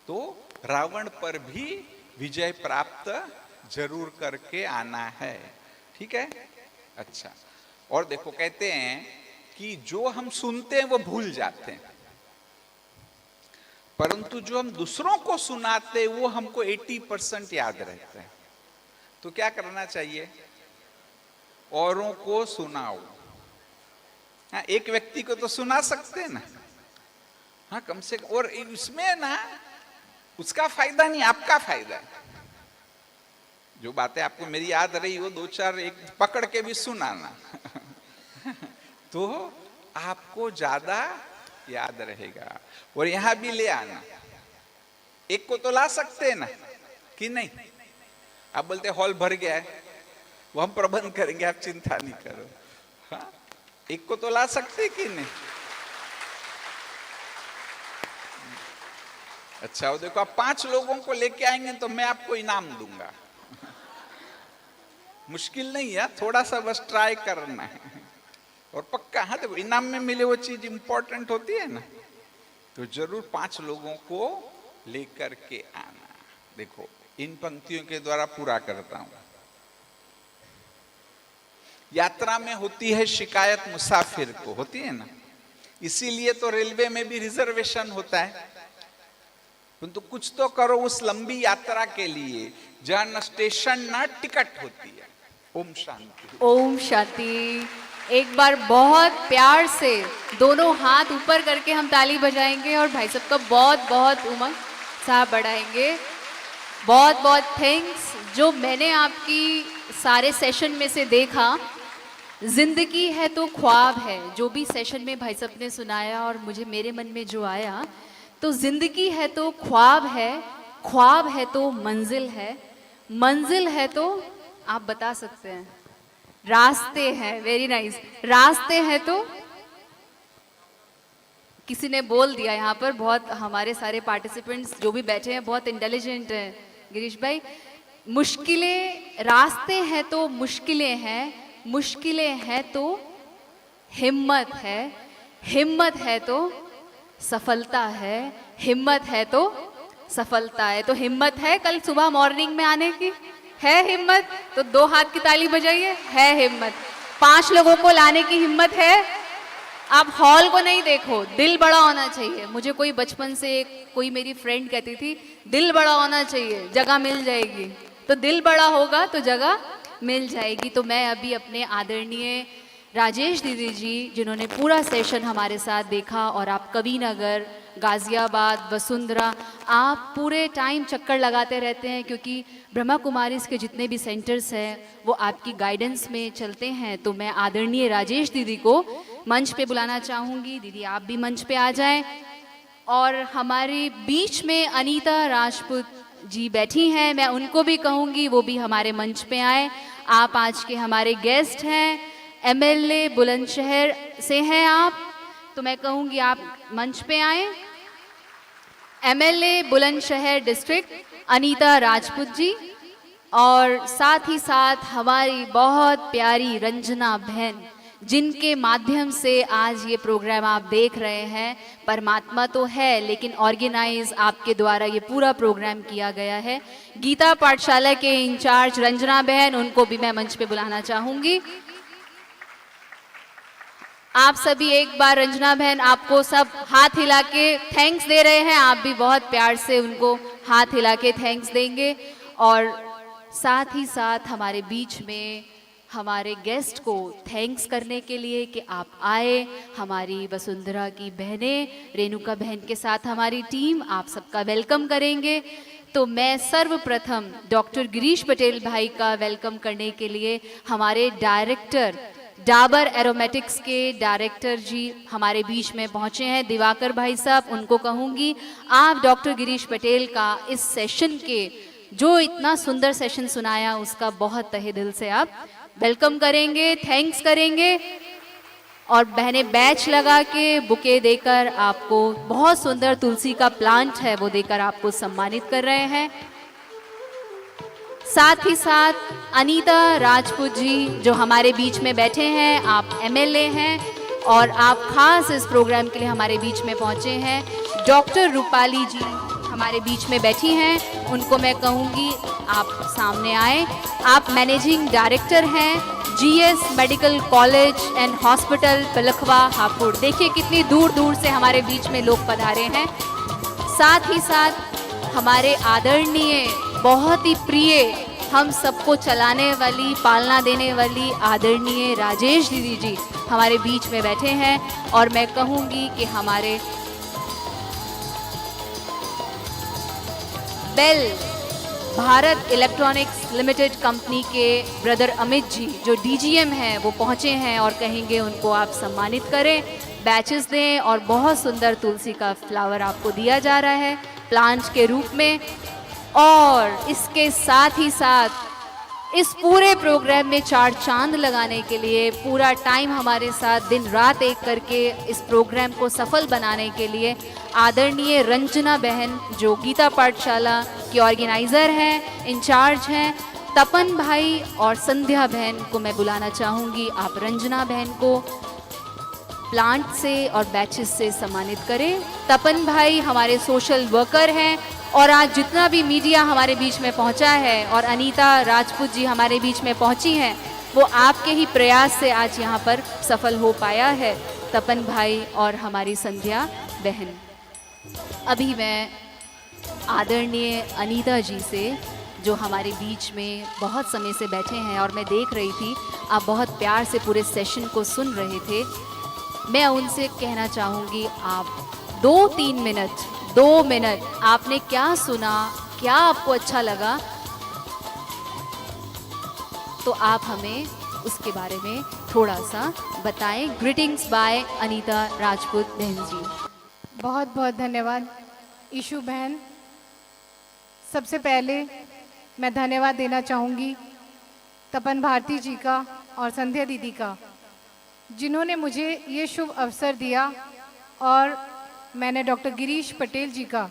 तो रावण पर भी विजय प्राप्त जरूर करके आना है, ठीक है? अच्छा, और देखो कहते हैं कि जो हम सुनते हैं वो भूल जाते हैं, परंतु जो हम दूसरों को सुनाते हैं वो हमको 80% याद रहता है। तो क्या करना चाहिए? औरों को सुनाओ। हाँ, एक व्यक्ति को तो सुना सकते हैं ना, हाँ कम से कम। और इसमें ना उसका फायदा नहीं, आपका फायदा है। जो बातें आपको मेरी याद रही वो 2-4 एक पकड़ के भी सुनाना तो आपको ज्यादा याद रहेगा। और यहां भी ले आना। एक को तो ला सकते हैं ना, कि नहीं? आप बोलते हॉल भर गया है, वो हम प्रबंध करेंगे, आप चिंता नहीं करो। हाँ, एक को तो ला सकते कि नहीं? अच्छा, वो देखो आप 5 लोगों को लेके आएंगे तो मैं आपको इनाम दूंगा। मुश्किल नहीं है, थोड़ा सा बस ट्राई करना है और पक्का। हाँ देखो, इनाम में मिले वो चीज इंपॉर्टेंट होती है ना, तो जरूर 5 लोगों को लेकर के आना। देखो इन पंक्तियों के द्वारा पूरा करता हूं। यात्रा में होती है शिकायत मुसाफिर को, होती है ना, इसीलिए तो रेलवे में भी रिजर्वेशन होता है। तो कुछ तो करो उस लंबी यात्रा के लिए जहां न स्टेशन न टिकट होती है। ओम शांति। ओम शांति। एक बार बहुत प्यार से दोनों हाथ ऊपर करके हम ताली बजाएंगे और भाई साहब का बहुत बहुत उमंग साहब बढ़ाएंगे। बहुत बहुत थैंक्स। जो मैंने आपकी सारे सेशन में से देखा, जिंदगी है तो ख्वाब है, जो भी सेशन में भाई साहब ने सुनाया और मुझे मेरे मन में जो आया, तो जिंदगी है तो ख्वाब है, ख्वाब है तो मंजिल है, मंजिल है तो आप बता सकते हैं रास्ते हैं। Very nice. रास्ते हैं तो किसी ने बोल दिया यहाँ पर, बहुत हमारे सारे पार्टिसिपेंट्स जो भी बैठे हैं बहुत इंटेलिजेंट हैं गिरीश भाई। मुश्किलें, रास्ते हैं तो मुश्किलें हैं, मुश्किलें हैं तो हिम्मत है, हिम्मत है तो सफलता है, हिम्मत है तो सफलता है। तो हिम्मत है कल सुबह मॉर्निंग में आने की? है हिम्मत? तो 2 हाथ की ताली बजाइए। है हिम्मत? 5 लोगों को लाने की हिम्मत है? आप हॉल को नहीं देखो, दिल बड़ा होना चाहिए। मुझे कोई बचपन से कोई मेरी फ्रेंड कहती थी, दिल बड़ा होना चाहिए, जगह मिल जाएगी। तो दिल बड़ा होगा तो जगह मिल जाएगी। तो मैं अभी अपने आदरणीय राजेश दीदी जी, जिन्होंने पूरा सेशन हमारे साथ देखा, और आप कविनगर, गाजियाबाद, वसुंधरा, आप पूरे टाइम चक्कर लगाते रहते हैं, क्योंकि ब्रह्मा कुमारीज के जितने भी सेंटर्स हैं वो आपकी गाइडेंस में चलते हैं। तो मैं आदरणीय राजेश दीदी को मंच पे बुलाना चाहूँगी। दीदी आप भी मंच पे आ जाएं। और हमारे बीच में अनीता राजपूत जी बैठी हैं, मैं उनको भी कहूँगी वो भी हमारे मंच पे आए। आप आज के हमारे गेस्ट हैं, एमएलए बुलंदशहर से हैं आप, तो मैं कहूँगी आप मंच पे आए। एमएलए बुलंदशहर डिस्ट्रिक्ट अनीता राजपूत जी और साथ ही साथ हमारी बहुत प्यारी रंजना बहन, जिनके माध्यम से आज ये प्रोग्राम आप देख रहे हैं। परमात्मा तो है लेकिन ऑर्गेनाइज आपके द्वारा ये पूरा प्रोग्राम किया गया है। गीता पाठशाला के इंचार्ज रंजना बहन, उनको भी मैं मंच पे बुलाना चाहूंगी। आप सभी एक बार रंजना बहन आपको सब हाथ हिला के थैंक्स दे रहे हैं, आप भी बहुत प्यार से उनको हाथ हिला के थैंक्स देंगे। और साथ ही साथ हमारे बीच में हमारे गेस्ट को थैंक्स करने के लिए कि आप आए, हमारी वसुंधरा की बहनें, रेणुका बहन के साथ हमारी टीम आप सबका वेलकम करेंगे। तो मैं सर्वप्रथम डॉक्टर गिरीश पटेल भाई का वेलकम करने के लिए हमारे डायरेक्टर, डाबर एरोमेटिक्स के डायरेक्टर जी हमारे बीच में पहुंचे हैं, दिवाकर भाई साहब, उनको कहूँगी आप डॉक्टर गिरीश पटेल का इस सेशन के जो इतना सुंदर सेशन सुनाया उसका बहुत तहे दिल से आप वेलकम करेंगे, थैंक्स करेंगे। और बहनें बैच लगा के बुके देकर आपको, बहुत सुंदर तुलसी का प्लांट है वो देकर आपको सम्मानित कर रहे हैं। साथ ही साथ अनीता राजपूत जी जो हमारे बीच में बैठे हैं, आप एमएलए हैं और आप खास इस प्रोग्राम के लिए हमारे बीच में पहुंचे हैं। डॉक्टर रूपाली जी हमारे बीच में बैठी हैं, उनको मैं कहूँगी आप सामने आए। आप मैनेजिंग डायरेक्टर हैं GS medical college and hospital Pilkhuwa Hapur. देखिए कितनी दूर दूर से हमारे बीच में लोग पधारे हैं। साथ ही साथ हमारे आदरणीय, बहुत ही प्रिय, हम सबको चलाने वाली, पालना देने वाली आदरणीय राजेश दीदी जी हमारे बीच में बैठे हैं। और मैं कहूँगी कि हमारे BEL Bharat electronics limited company के ब्रदर अमित जी जो डीजीएम हैं वो पहुँचे हैं और कहेंगे उनको आप सम्मानित करें, बैचेस दें। और बहुत सुंदर तुलसी का फ्लावर आपको दिया जा रहा है प्लांट के रूप में। और इसके साथ ही साथ इस पूरे प्रोग्राम में चार चांद लगाने के लिए पूरा टाइम हमारे साथ दिन रात एक करके इस प्रोग्राम को सफल बनाने के लिए आदरणीय रंजना बहन जो गीता पाठशाला की ऑर्गेनाइज़र हैं, इंचार्ज हैं, तपन भाई और संध्या बहन को मैं बुलाना चाहूँगी। आप रंजना बहन को प्लांट से और बैचेस से सम्मानित करें। तपन भाई हमारे सोशल वर्कर हैं और आज जितना भी मीडिया हमारे बीच में पहुंचा है और अनीता राजपूत जी हमारे बीच में पहुंची हैं, वो आपके ही प्रयास से आज यहाँ पर सफल हो पाया है। तपन भाई और हमारी संध्या बहन। अभी मैं आदरणीय अनीता जी से जो हमारे बीच में बहुत समय से बैठे हैं और मैं देख रही थी आप बहुत प्यार से पूरे सेशन को सुन रहे थे, मैं उनसे कहना चाहूँगी आप 2 मिनट आपने क्या सुना, क्या आपको अच्छा लगा, तो आप हमें उसके बारे में थोड़ा सा बताएं। ग्रीटिंग्स बाय अनीता राजपूत बहन जी। बहुत बहुत धन्यवाद ईशु बहन। सबसे पहले मैं धन्यवाद देना चाहूँगी तपन भारती जी का और संध्या दीदी का, जिन्होंने मुझे ये शुभ अवसर दिया। और मैंने डॉक्टर गिरीश पटेल जी का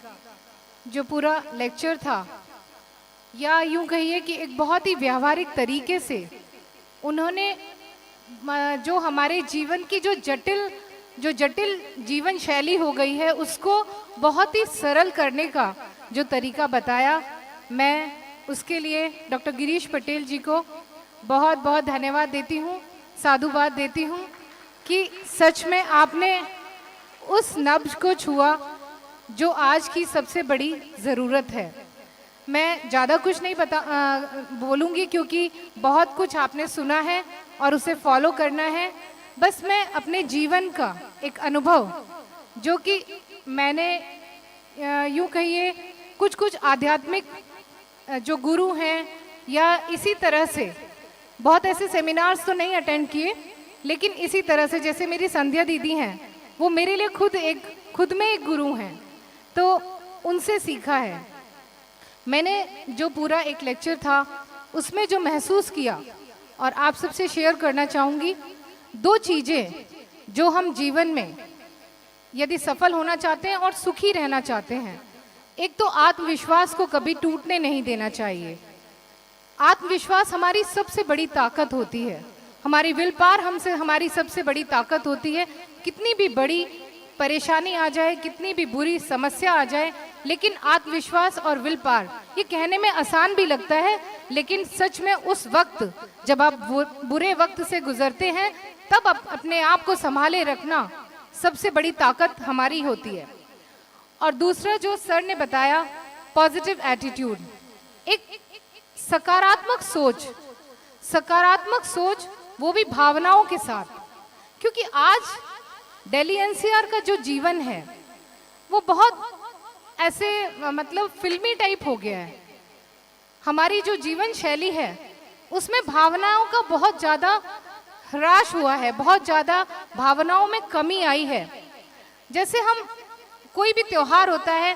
जो पूरा लेक्चर था, या यूँ कहिए कि एक बहुत ही व्यावहारिक तरीके से उन्होंने जो हमारे जीवन की जो जटिल जीवन शैली हो गई है उसको बहुत ही सरल करने का जो तरीका बताया, मैं उसके लिए डॉक्टर गिरीश पटेल जी को बहुत बहुत धन्यवाद देती हूँ, साधुवाद देती हूँ कि सच में आपने उस नब्ज को छुआ जो आज की सबसे बड़ी ज़रूरत है। मैं ज़्यादा कुछ नहीं बोलूँगी क्योंकि बहुत कुछ आपने सुना है और उसे फॉलो करना है। बस मैं अपने जीवन का एक अनुभव जो कि मैंने यूँ कहिए कुछ आध्यात्मिक जो गुरु हैं या इसी तरह से बहुत ऐसे सेमिनार्स तो नहीं अटेंड किए, लेकिन इसी तरह से जैसे मेरी संध्या दीदी हैं वो मेरे लिए खुद में एक गुरु हैं, तो उनसे सीखा है। मैंने जो पूरा एक लेक्चर था उसमें जो महसूस किया और आप सबसे शेयर करना चाहूँगी, 2 चीज़ें जो हम जीवन में यदि सफल होना चाहते हैं और सुखी रहना चाहते हैं, एक तो आत्मविश्वास को कभी टूटने नहीं देना चाहिए। आत्मविश्वास हमारी सबसे बड़ी ताकत होती है, हमारी विल पावर हमसे हमारी सबसे बड़ी ताकत होती है। कितनी भी बड़ी परेशानी आ जाए, कितनी भी बुरी समस्या आ जाए, लेकिन आत्मविश्वास और विल पावर, ये कहने में आसान भी लगता है, लेकिन सच में उस वक्त जब आप बुरे वक्त से गुजरते हैं तब अपने आप को संभाले रखना सबसे बड़ी ताकत हमारी होती है। और दूसरा जो सर ने बताया, पॉजिटिव एटीट्यूड, एक सकारात्मक सोच, सकारात्मक सोच वो भी भावनाओं के साथ, क्योंकि आज दिल्ली एनसीआर का जो जीवन है वो बहुत ऐसे मतलब फिल्मी टाइप हो गया है। हमारी जो जीवन शैली है उसमें भावनाओं का बहुत ज़्यादा ह्रास हुआ है, बहुत ज़्यादा भावनाओं में कमी आई है। जैसे हम कोई भी त्योहार होता है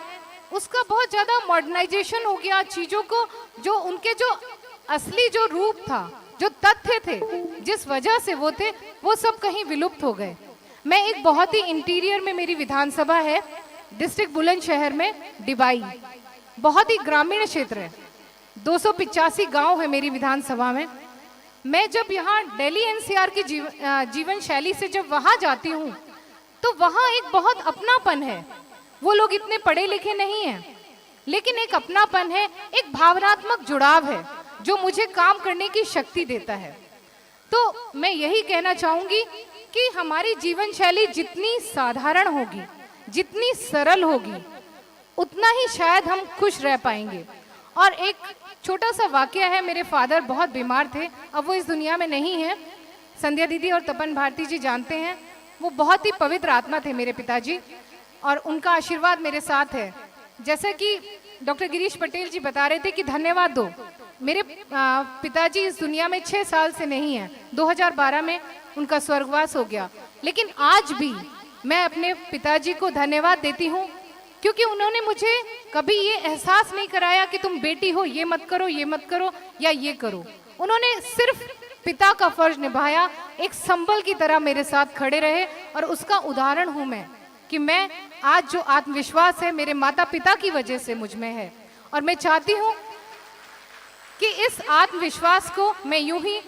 उसका बहुत ज़्यादा मॉडर्नाइजेशन हो गया, चीज़ों को जो उनके जो असली जो रूप था, जो तथ्य थे, जिस वजह से वो थे, वो सब कहीं विलुप्त हो गए। मैं एक बहुत ही इंटीरियर में मेरी विधानसभा है, डिस्ट्रिक्ट बुलंदशहर में डिबाई, बहुत ही ग्रामीण क्षेत्र है, 285 गांव है मेरी विधानसभा में। मैं जब यहाँ दिल्ली एनसीआर की जीवन शैली से जब वहाँ जाती हूँ तो वहाँ एक बहुत अपनापन है। वो लोग इतने पढ़े लिखे नहीं हैं, लेकिन एक अपनापन है, एक भावनात्मक जुड़ाव है जो मुझे काम करने की शक्ति देता है। तो मैं यही कहना चाहूंगी कि हमारी जीवन शैली जितनी साधारण होगी, जितनी सरल होगी, उतना ही शायद हम खुश रह पाएंगे। और एक छोटा सा वाकया है, मेरे फादर बहुत बीमार थे, अब वो इस दुनिया में नहीं है। संध्या दीदी और तपन भारती जी जानते हैं, वो बहुत ही पवित्र आत्मा थे मेरे पिताजी, और उनका आशीर्वाद मेरे साथ है। जैसे कि डॉक्टर गिरीश पटेल जी बता रहे थे कि धन्यवाद दो, मेरे पिताजी इस दुनिया में 6 साल से नहीं है, 2012 में उनका स्वर्गवास हो गया, लेकिन आज भी मैं अपने पिताजी को धन्यवाद देती हूँ, क्योंकि उन्होंने मुझे कभी ये एहसास नहीं कराया कि तुम बेटी हो, ये मत करो, ये मत करो या ये करो। उन्होंने सिर्फ पिता का फर्ज निभाया, एक संबल की तरह मेरे साथ खड़े रहे, और उसका उदाहरण हूँ मैं कि मैं आज जो आत्मविश्वास है मेरे माता पिता की वजह से मुझ में है। और मैं चाहती हूँ कि इस आत्मविश्वास को मैं यूं ही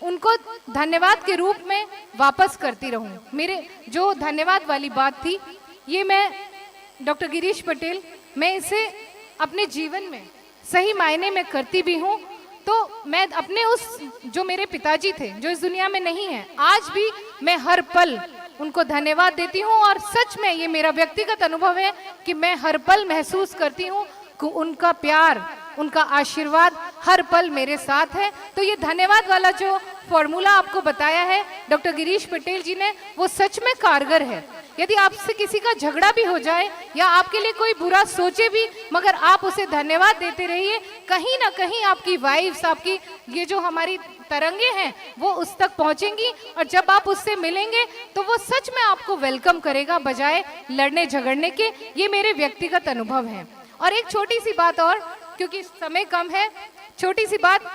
उनको धन्यवाद के रूप में वापस करती रहूं। मेरे जो धन्यवाद वाली बात थी, ये मैं डॉक्टर गिरीश पटेल, मैं इसे अपने जीवन में सही मायने में करती भी हूँ। तो मैं अपने उस जो मेरे पिताजी थे, जो इस दुनिया में नहीं है, आज भी मैं हर पल उनको धन्यवाद देती हूँ। और सच में ये मेरा व्यक्तिगत अनुभव है कि मैं हर पल महसूस करती हूँ कि उनका प्यार, उनका आशीर्वाद हर पल मेरे साथ है। तो ये धन्यवाद वाला जो फॉर्मूला आपको बताया है डॉक्टर गिरीश पटेल जी ने, वो सच में कारगर है। यदि आपसे किसी का झगड़ा भी हो जाए या आपके लिए कोई बुरा सोचे भी, मगर आप उसे धन्यवाद देते रहिए, कहीं ना कहीं आपकी वाइब्स, आपकी ये जो हमारी तरंगे हैं वो उस तक पहुंचेंगी, और जब आप उससे मिलेंगे तो वो सच में आपको वेलकम करेगा बजाय लड़ने झगड़ने के। ये मेरे व्यक्तिगत अनुभव हैं। और एक छोटी सी बात और, क्योंकि समय कम है, छोटी सी बात,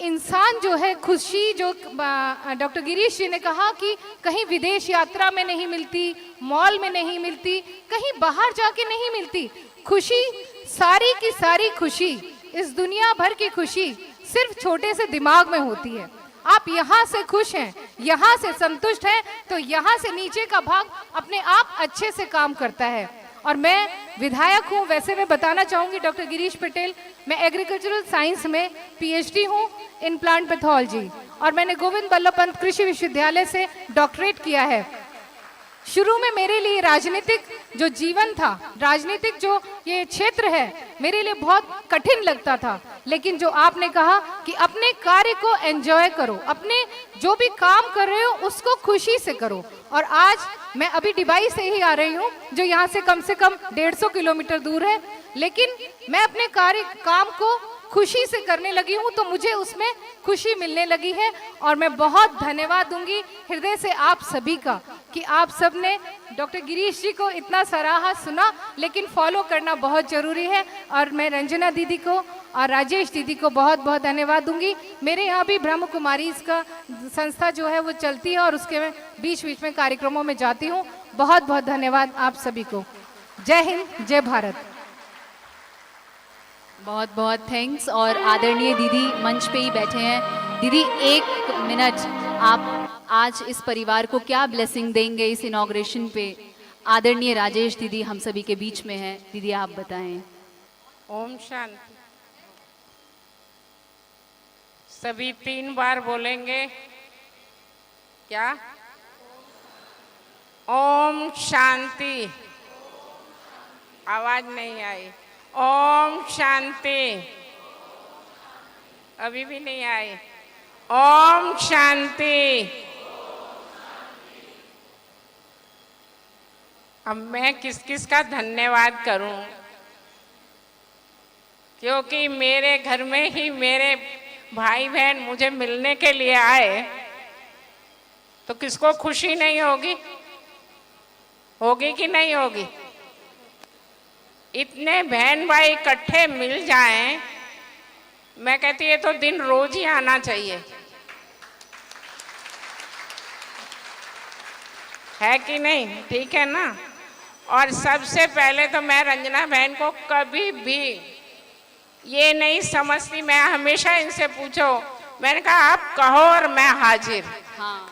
इंसान जो है खुशी, जो डॉक्टर गिरीश जी ने कहा कि कहीं विदेश यात्रा में नहीं मिलती, मॉल में नहीं मिलती, कहीं बाहर जाके नहीं मिलती खुशी, सारी की सारी खुशी, इस दुनिया भर की खुशी सिर्फ छोटे से दिमाग में होती है। आप यहाँ से खुश हैं, यहाँ से संतुष्ट हैं, तो यहाँ से नीचे का भाग अपने आप अच्छे से काम करता है। और मैं विधायक हूँ, वैसे मैं बताना चाहूँगी डॉक्टर गिरीश पटेल, मैं एग्रीकल्चरल साइंस में PhD हूँ इन प्लांट पैथोलॉजी, और मैंने गोविंद बल्लभ पंत कृषि विश्वविद्यालय से डॉक्टरेट किया है। शुरू में मेरे लिए राजनीतिक जो जीवन था, राजनीतिक जो ये क्षेत्र है, मेरे लिए बहुत कठिन लगता था, लेकिन जो आपने कहा कि अपने कार्य को एंजॉय करो, अपने जो भी काम कर रहे हो उसको खुशी से करो। और आज मैं अभी डिबाई से ही आ रही हूँ, जो यहाँ से कम 150 किलोमीटर दूर है, लेकिन मैं अपने काम को खुशी से करने लगी हूँ, तो मुझे उसमें खुशी मिलने लगी है। और मैं बहुत धन्यवाद दूंगी हृदय से आप सभी का कि आप सब ने डॉक्टर गिरीश जी को इतना सराहा, सुना, लेकिन फॉलो करना बहुत जरूरी है। और मैं रंजना दीदी को और राजेश दीदी को बहुत बहुत धन्यवाद दूंगी। मेरे यहाँ भी ब्रह्म कुमारी इसका संस्था जो है वो चलती है, और उसके मैं बीच बीच में कार्यक्रमों में जाती हूँ। बहुत बहुत धन्यवाद आप सभी को। जय हिंद, जय भारत। बहुत बहुत थैंक्स। और आदरणीय दीदी मंच पे ही बैठे हैं। दीदी 1 मिनट, आप आज इस परिवार को क्या ब्लेसिंग देंगे इस इनॉग्रेशन पे? आदरणीय राजेश दीदी हम सभी के बीच में हैं। दीदी आप बताएं। ओम शांति। सभी 3 बार बोलेंगे क्या? ओम शांति। आवाज नहीं आई। ओम शांति। अभी भी नहीं आई। ओम शांति। अब मैं किस किस का धन्यवाद करूं, क्योंकि मेरे घर में ही मेरे भाई बहन मुझे मिलने के लिए आए, तो किसको खुशी नहीं होगी? होगी कि नहीं होगी? इतने बहन भाई इकट्ठे मिल जाएं, मैं कहती ये तो दिन रोज ही आना चाहिए, है कि नहीं? ठीक है ना? और सबसे पहले तो मैं रंजना बहन को कभी भी ये नहीं समझती, मैं हमेशा इनसे पूछो, मैंने कहा आप कहो और मैं हाजिर। हाँ।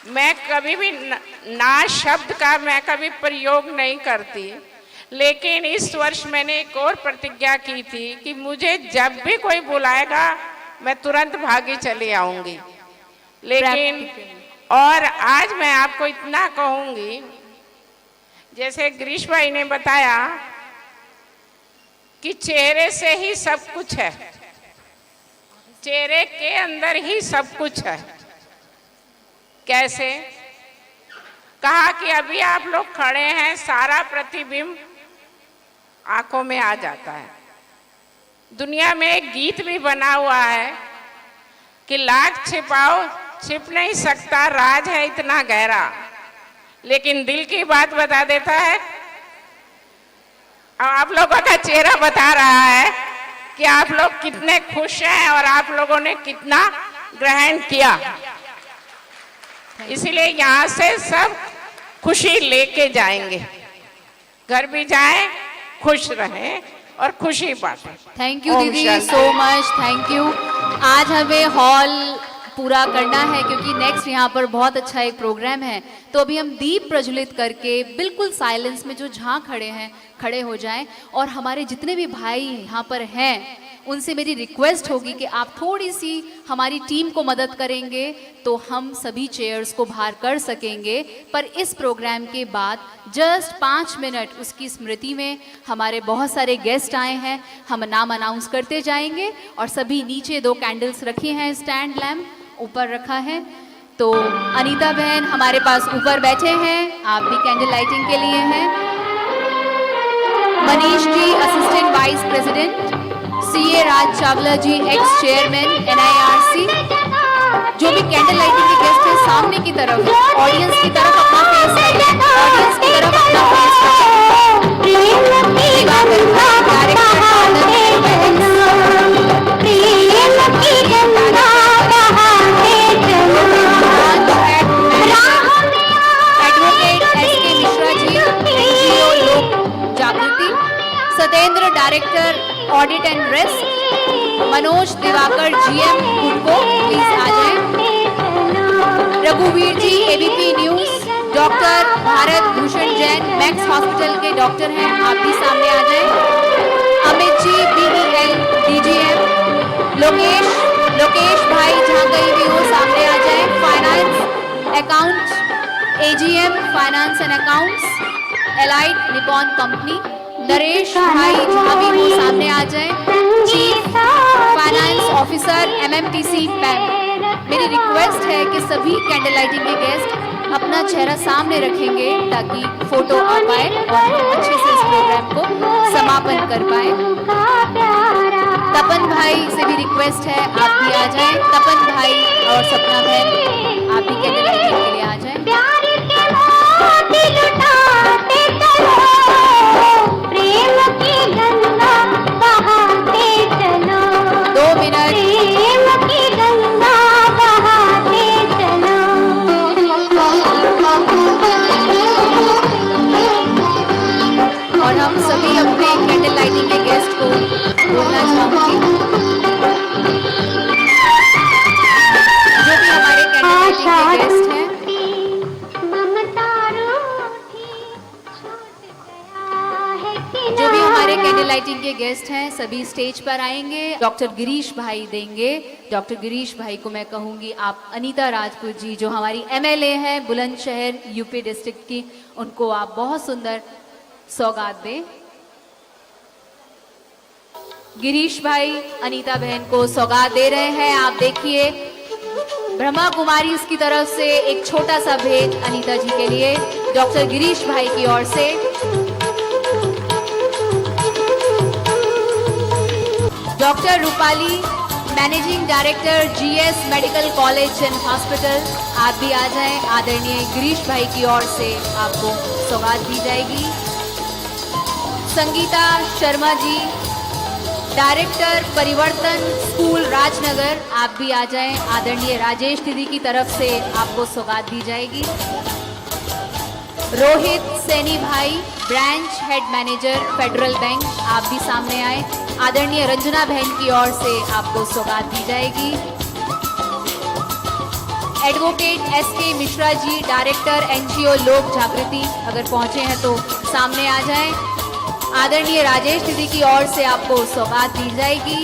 मैं कभी भी ना शब्द का मैं कभी प्रयोग नहीं करती, लेकिन इस वर्ष मैंने एक और प्रतिज्ञा की थी कि मुझे जब भी कोई बुलाएगा मैं तुरंत भागी चली आऊंगी। लेकिन और आज मैं आपको इतना कहूंगी, जैसे गिरीश भाई ने बताया कि चेहरे से ही सब कुछ है, चेहरे के अंदर ही सब कुछ है। कैसे? कहा कि अभी आप लोग खड़े हैं, सारा प्रतिबिंब आंखों में आ जाता है। दुनिया में एक गीत भी बना हुआ है कि लाख छिपाओ छिप नहीं सकता, राज है इतना गहरा, लेकिन दिल की बात बता देता है। आप लोगों का चेहरा बता रहा है कि आप लोग कितने खुश हैं और आप लोगों ने कितना ग्रहण किया। इसलिए यहाँ से सब खुशी लेके जाएंगे, घर भी जाएं, खुश रहें और खुशी बांटें। थैंक यू दीदी सो मच, थैंक यू। आज हमें हॉल पूरा करना है क्योंकि नेक्स्ट यहाँ पर बहुत अच्छा एक प्रोग्राम है, तो अभी हम दीप प्रज्वलित करके बिल्कुल साइलेंस में जो जहाँ खड़े हैं खड़े हो जाएं। और हमारे जितने भी भाई यहाँ पर हैं उनसे मेरी रिक्वेस्ट होगी कि आप थोड़ी सी हमारी टीम को मदद करेंगे तो हम सभी चेयर्स को बाहर कर सकेंगे। पर इस प्रोग्राम के बाद जस्ट 5 मिनट उसकी स्मृति में हमारे बहुत सारे गेस्ट आए हैं, हम नाम अनाउंस करते जाएंगे। और सभी नीचे 2 कैंडल्स रखी हैं, स्टैंड लैम्प ऊपर रखा है, तो अनीता बहन हमारे पास ऊपर बैठे हैं, आप भी कैंडल लाइटिंग के लिए हैं। Manish ji assistant vice president, CA राज चावला जी एक्स चेयरमैन NIRC। जो भी कैंडल लाइटिंग के गेस्ट हैं सामने की तरफ, ऑडियंस की तरफ अपना फेस करें, ऑडियंस की तरफ अपना face Satyendra director audit and risk, Manoj Diwakar GM उनको प्लीज आ जाएं। रघुवीर जी ABP news, doctor Bharat Bhushan Jain max hospital के डॉक्टर हैं, आप भी सामने आ जाएं। अमित जी BEL DGM, लोकेश भाई जहाँ कहीं भी हो सामने आ जाएं। Finance account AGM finance and accounts elite Nippon company, Naresh भाई जहाँ भी हो सामने आ जाएं। Chief finance officer MMTC PAMP. मेरी रिक्वेस्ट है कि सभी कैंडल लाइटिंग के गेस्ट अपना चेहरा सामने रखेंगे ताकि फोटो आ पाए और हम अच्छे से इस प्रोग्राम को समापन कर पाए। तपन भाई से भी रिक्वेस्ट है आप भी आ जाएं। तपन भाई और सपना बहन आप भी कैंडल लाइटिंग के लिए आ जाएं। 2 मिनट। और हम सभी अपने लाइटिंग के गेस्ट हैं, सभी स्टेज पर आएंगे। डॉक्टर गिरीश भाई देंगे। डॉक्टर गिरीश भाई को मैं कहूंगी आप अनीता राजपूत जी जो हमारी एमएलए हैं बुलंदशहर यूपी डिस्ट्रिक्ट की, उनको आप बहुत सुंदर सौगात दें। गिरीश भाई अनीता बहन को सौगात दे रहे हैं। आप देखिए ब्रह्मा कुमारी की तरफ से एक छोटा सा भेंट अनीता जी के लिए डॉक्टर गिरीश भाई की ओर से। Doctor Rupali, managing director GS medical college and hospital, आप भी आ जाएं। आदरणीय गिरीश भाई की ओर से आपको सौगात दी जाएगी। संगीता शर्मा जी, डायरेक्टर परिवर्तन स्कूल राजनगर, आप भी आ जाएं। आदरणीय राजेश दीदी की तरफ से आपको सौगात दी जाएगी। रोहित सैनी भाई, branch head manager federal bank, आप भी सामने आए। आदरणीय रंजना बहन की ओर से आपको सौगात दी जाएगी। Advocate SK Mishra ji, director NGO Lok जागृति, अगर पहुंचे हैं तो सामने आ जाएं। आदरणीय राजेश दीदी की ओर से आपको सौगात दी जाएगी।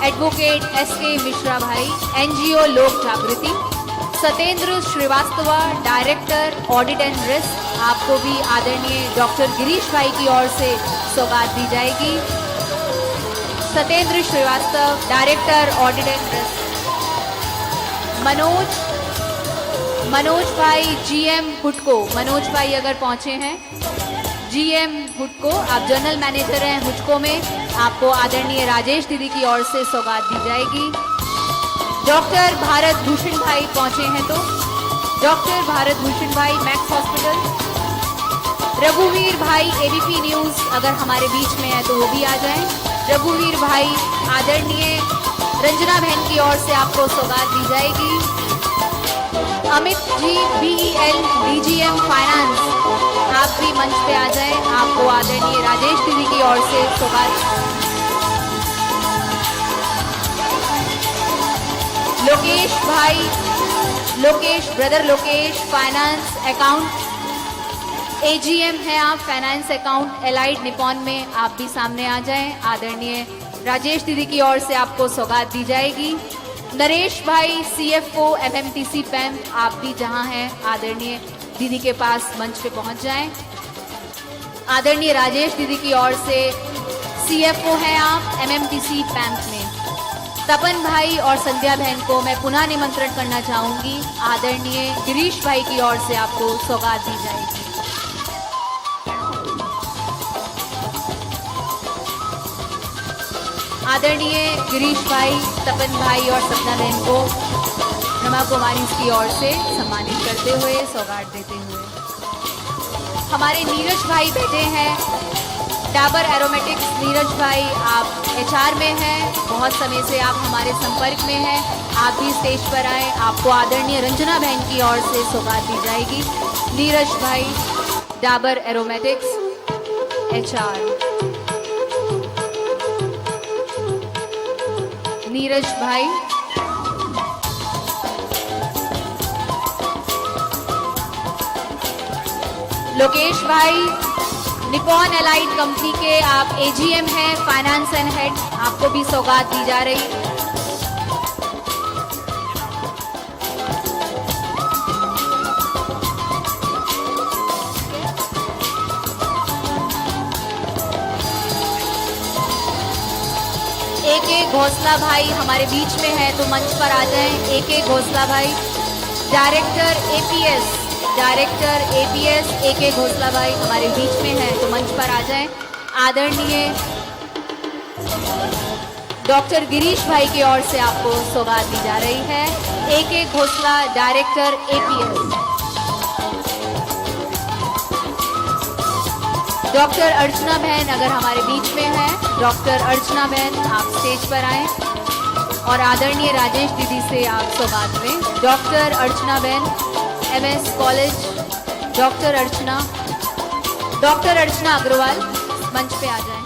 एडवोकेट एसके मिश्रा भाई, NGO Lok Jagriti. Satyendra Srivastava, director audit and risk, आपको भी आदरणीय डॉक्टर गिरीश भाई की ओर से सौगात दी जाएगी। Satyendra Srivastava, director audit and risk. Manoj भाई जीएम हुडको, मनोज भाई अगर पहुंचे हैं, जीएम हुडको, आप जनरल मैनेजर हैं हुडको में, आपको आदरणीय राजेश दीदी की ओर से सौगात दी जाएगी। डॉक्टर भारत भूषण भाई पहुंचे हैं तो डॉक्टर भारत भूषण भाई मैक्स हॉस्पिटल। रघुवीर भाई एबीपी न्यूज अगर हमारे बीच में है तो वो भी आ जाएं। रघुवीर भाई, आदरणीय रंजना बहन की ओर से आपको सौगात दी जाएगी। Amit ji BEL DGM finance, आप भी मंच पे आ जाएं। आपको आदरणीय राजेश दीदी की ओर से सौगात। लोकेश भाई, brother Lokesh, finance account AGM है आप, फाइनेंस अकाउंट एलाइड निपॉन में, आप भी सामने आ जाएं। आदरणीय राजेश दीदी की ओर से आपको सौगात दी जाएगी। नरेश भाई सीएफओ एमएमटीसी पैम, आप भी जहां हैं आदरणीय दीदी के पास मंच पे पहुंच जाएं। आदरणीय राजेश दीदी की ओर से सीएफओ हैं आप एमएमटीसी पैम में। तपन भाई और संध्या बहन को मैं पुनः निमंत्रण करना चाहूंगी। आदरणीय गिरीश भाई की ओर से आपको सौगात दी जाएगी। आदरणीय गिरीश भाई, तपन भाई और सपना बहन को ब्रह्मा कुमारी की ओर से सम्मानित करते हुए सौगात देते हुए हमारे नीरज भाई बैठे हैं, डाबर एरोमेटिक्स। नीरज भाई, आप एचआर में हैं, बहुत समय से आप हमारे संपर्क में हैं, आप भी स्टेज पर आए। आपको आदरणीय रंजना बहन की ओर से सौगात दी जाएगी। नीरज भाई, डाबर एरोमेटिक्स एचआर। नीरज भाई, लोकेश भाई, निपॉन एलाइड कंपनी के आप एजीएम हैं, फाइनेंस एंड हेड, आपको भी सौगात दी जा रही। एक घोसला भाई हमारे बीच में है तो मंच पर आ जाएं। एक घोसला भाई, डायरेक्टर एपीएस एक घोसला भाई हमारे बीच में है तो मंच पर आ जाएं। आदरणीय डॉक्टर गिरीश भाई की ओर से आपको सौगात दी जा रही है। एक घोसला, डायरेक्टर एपीएस। डॉक्टर अर्चना बहन अगर हमारे बीच में है, डॉक्टर अर्चना बहन आप स्टेज पर आएं और आदरणीय राजेश दीदी से आप सौगात लें। डॉक्टर अर्चना बहन, एमएस कॉलेज, डॉक्टर अर्चना अग्रवाल मंच पे आ जाएं।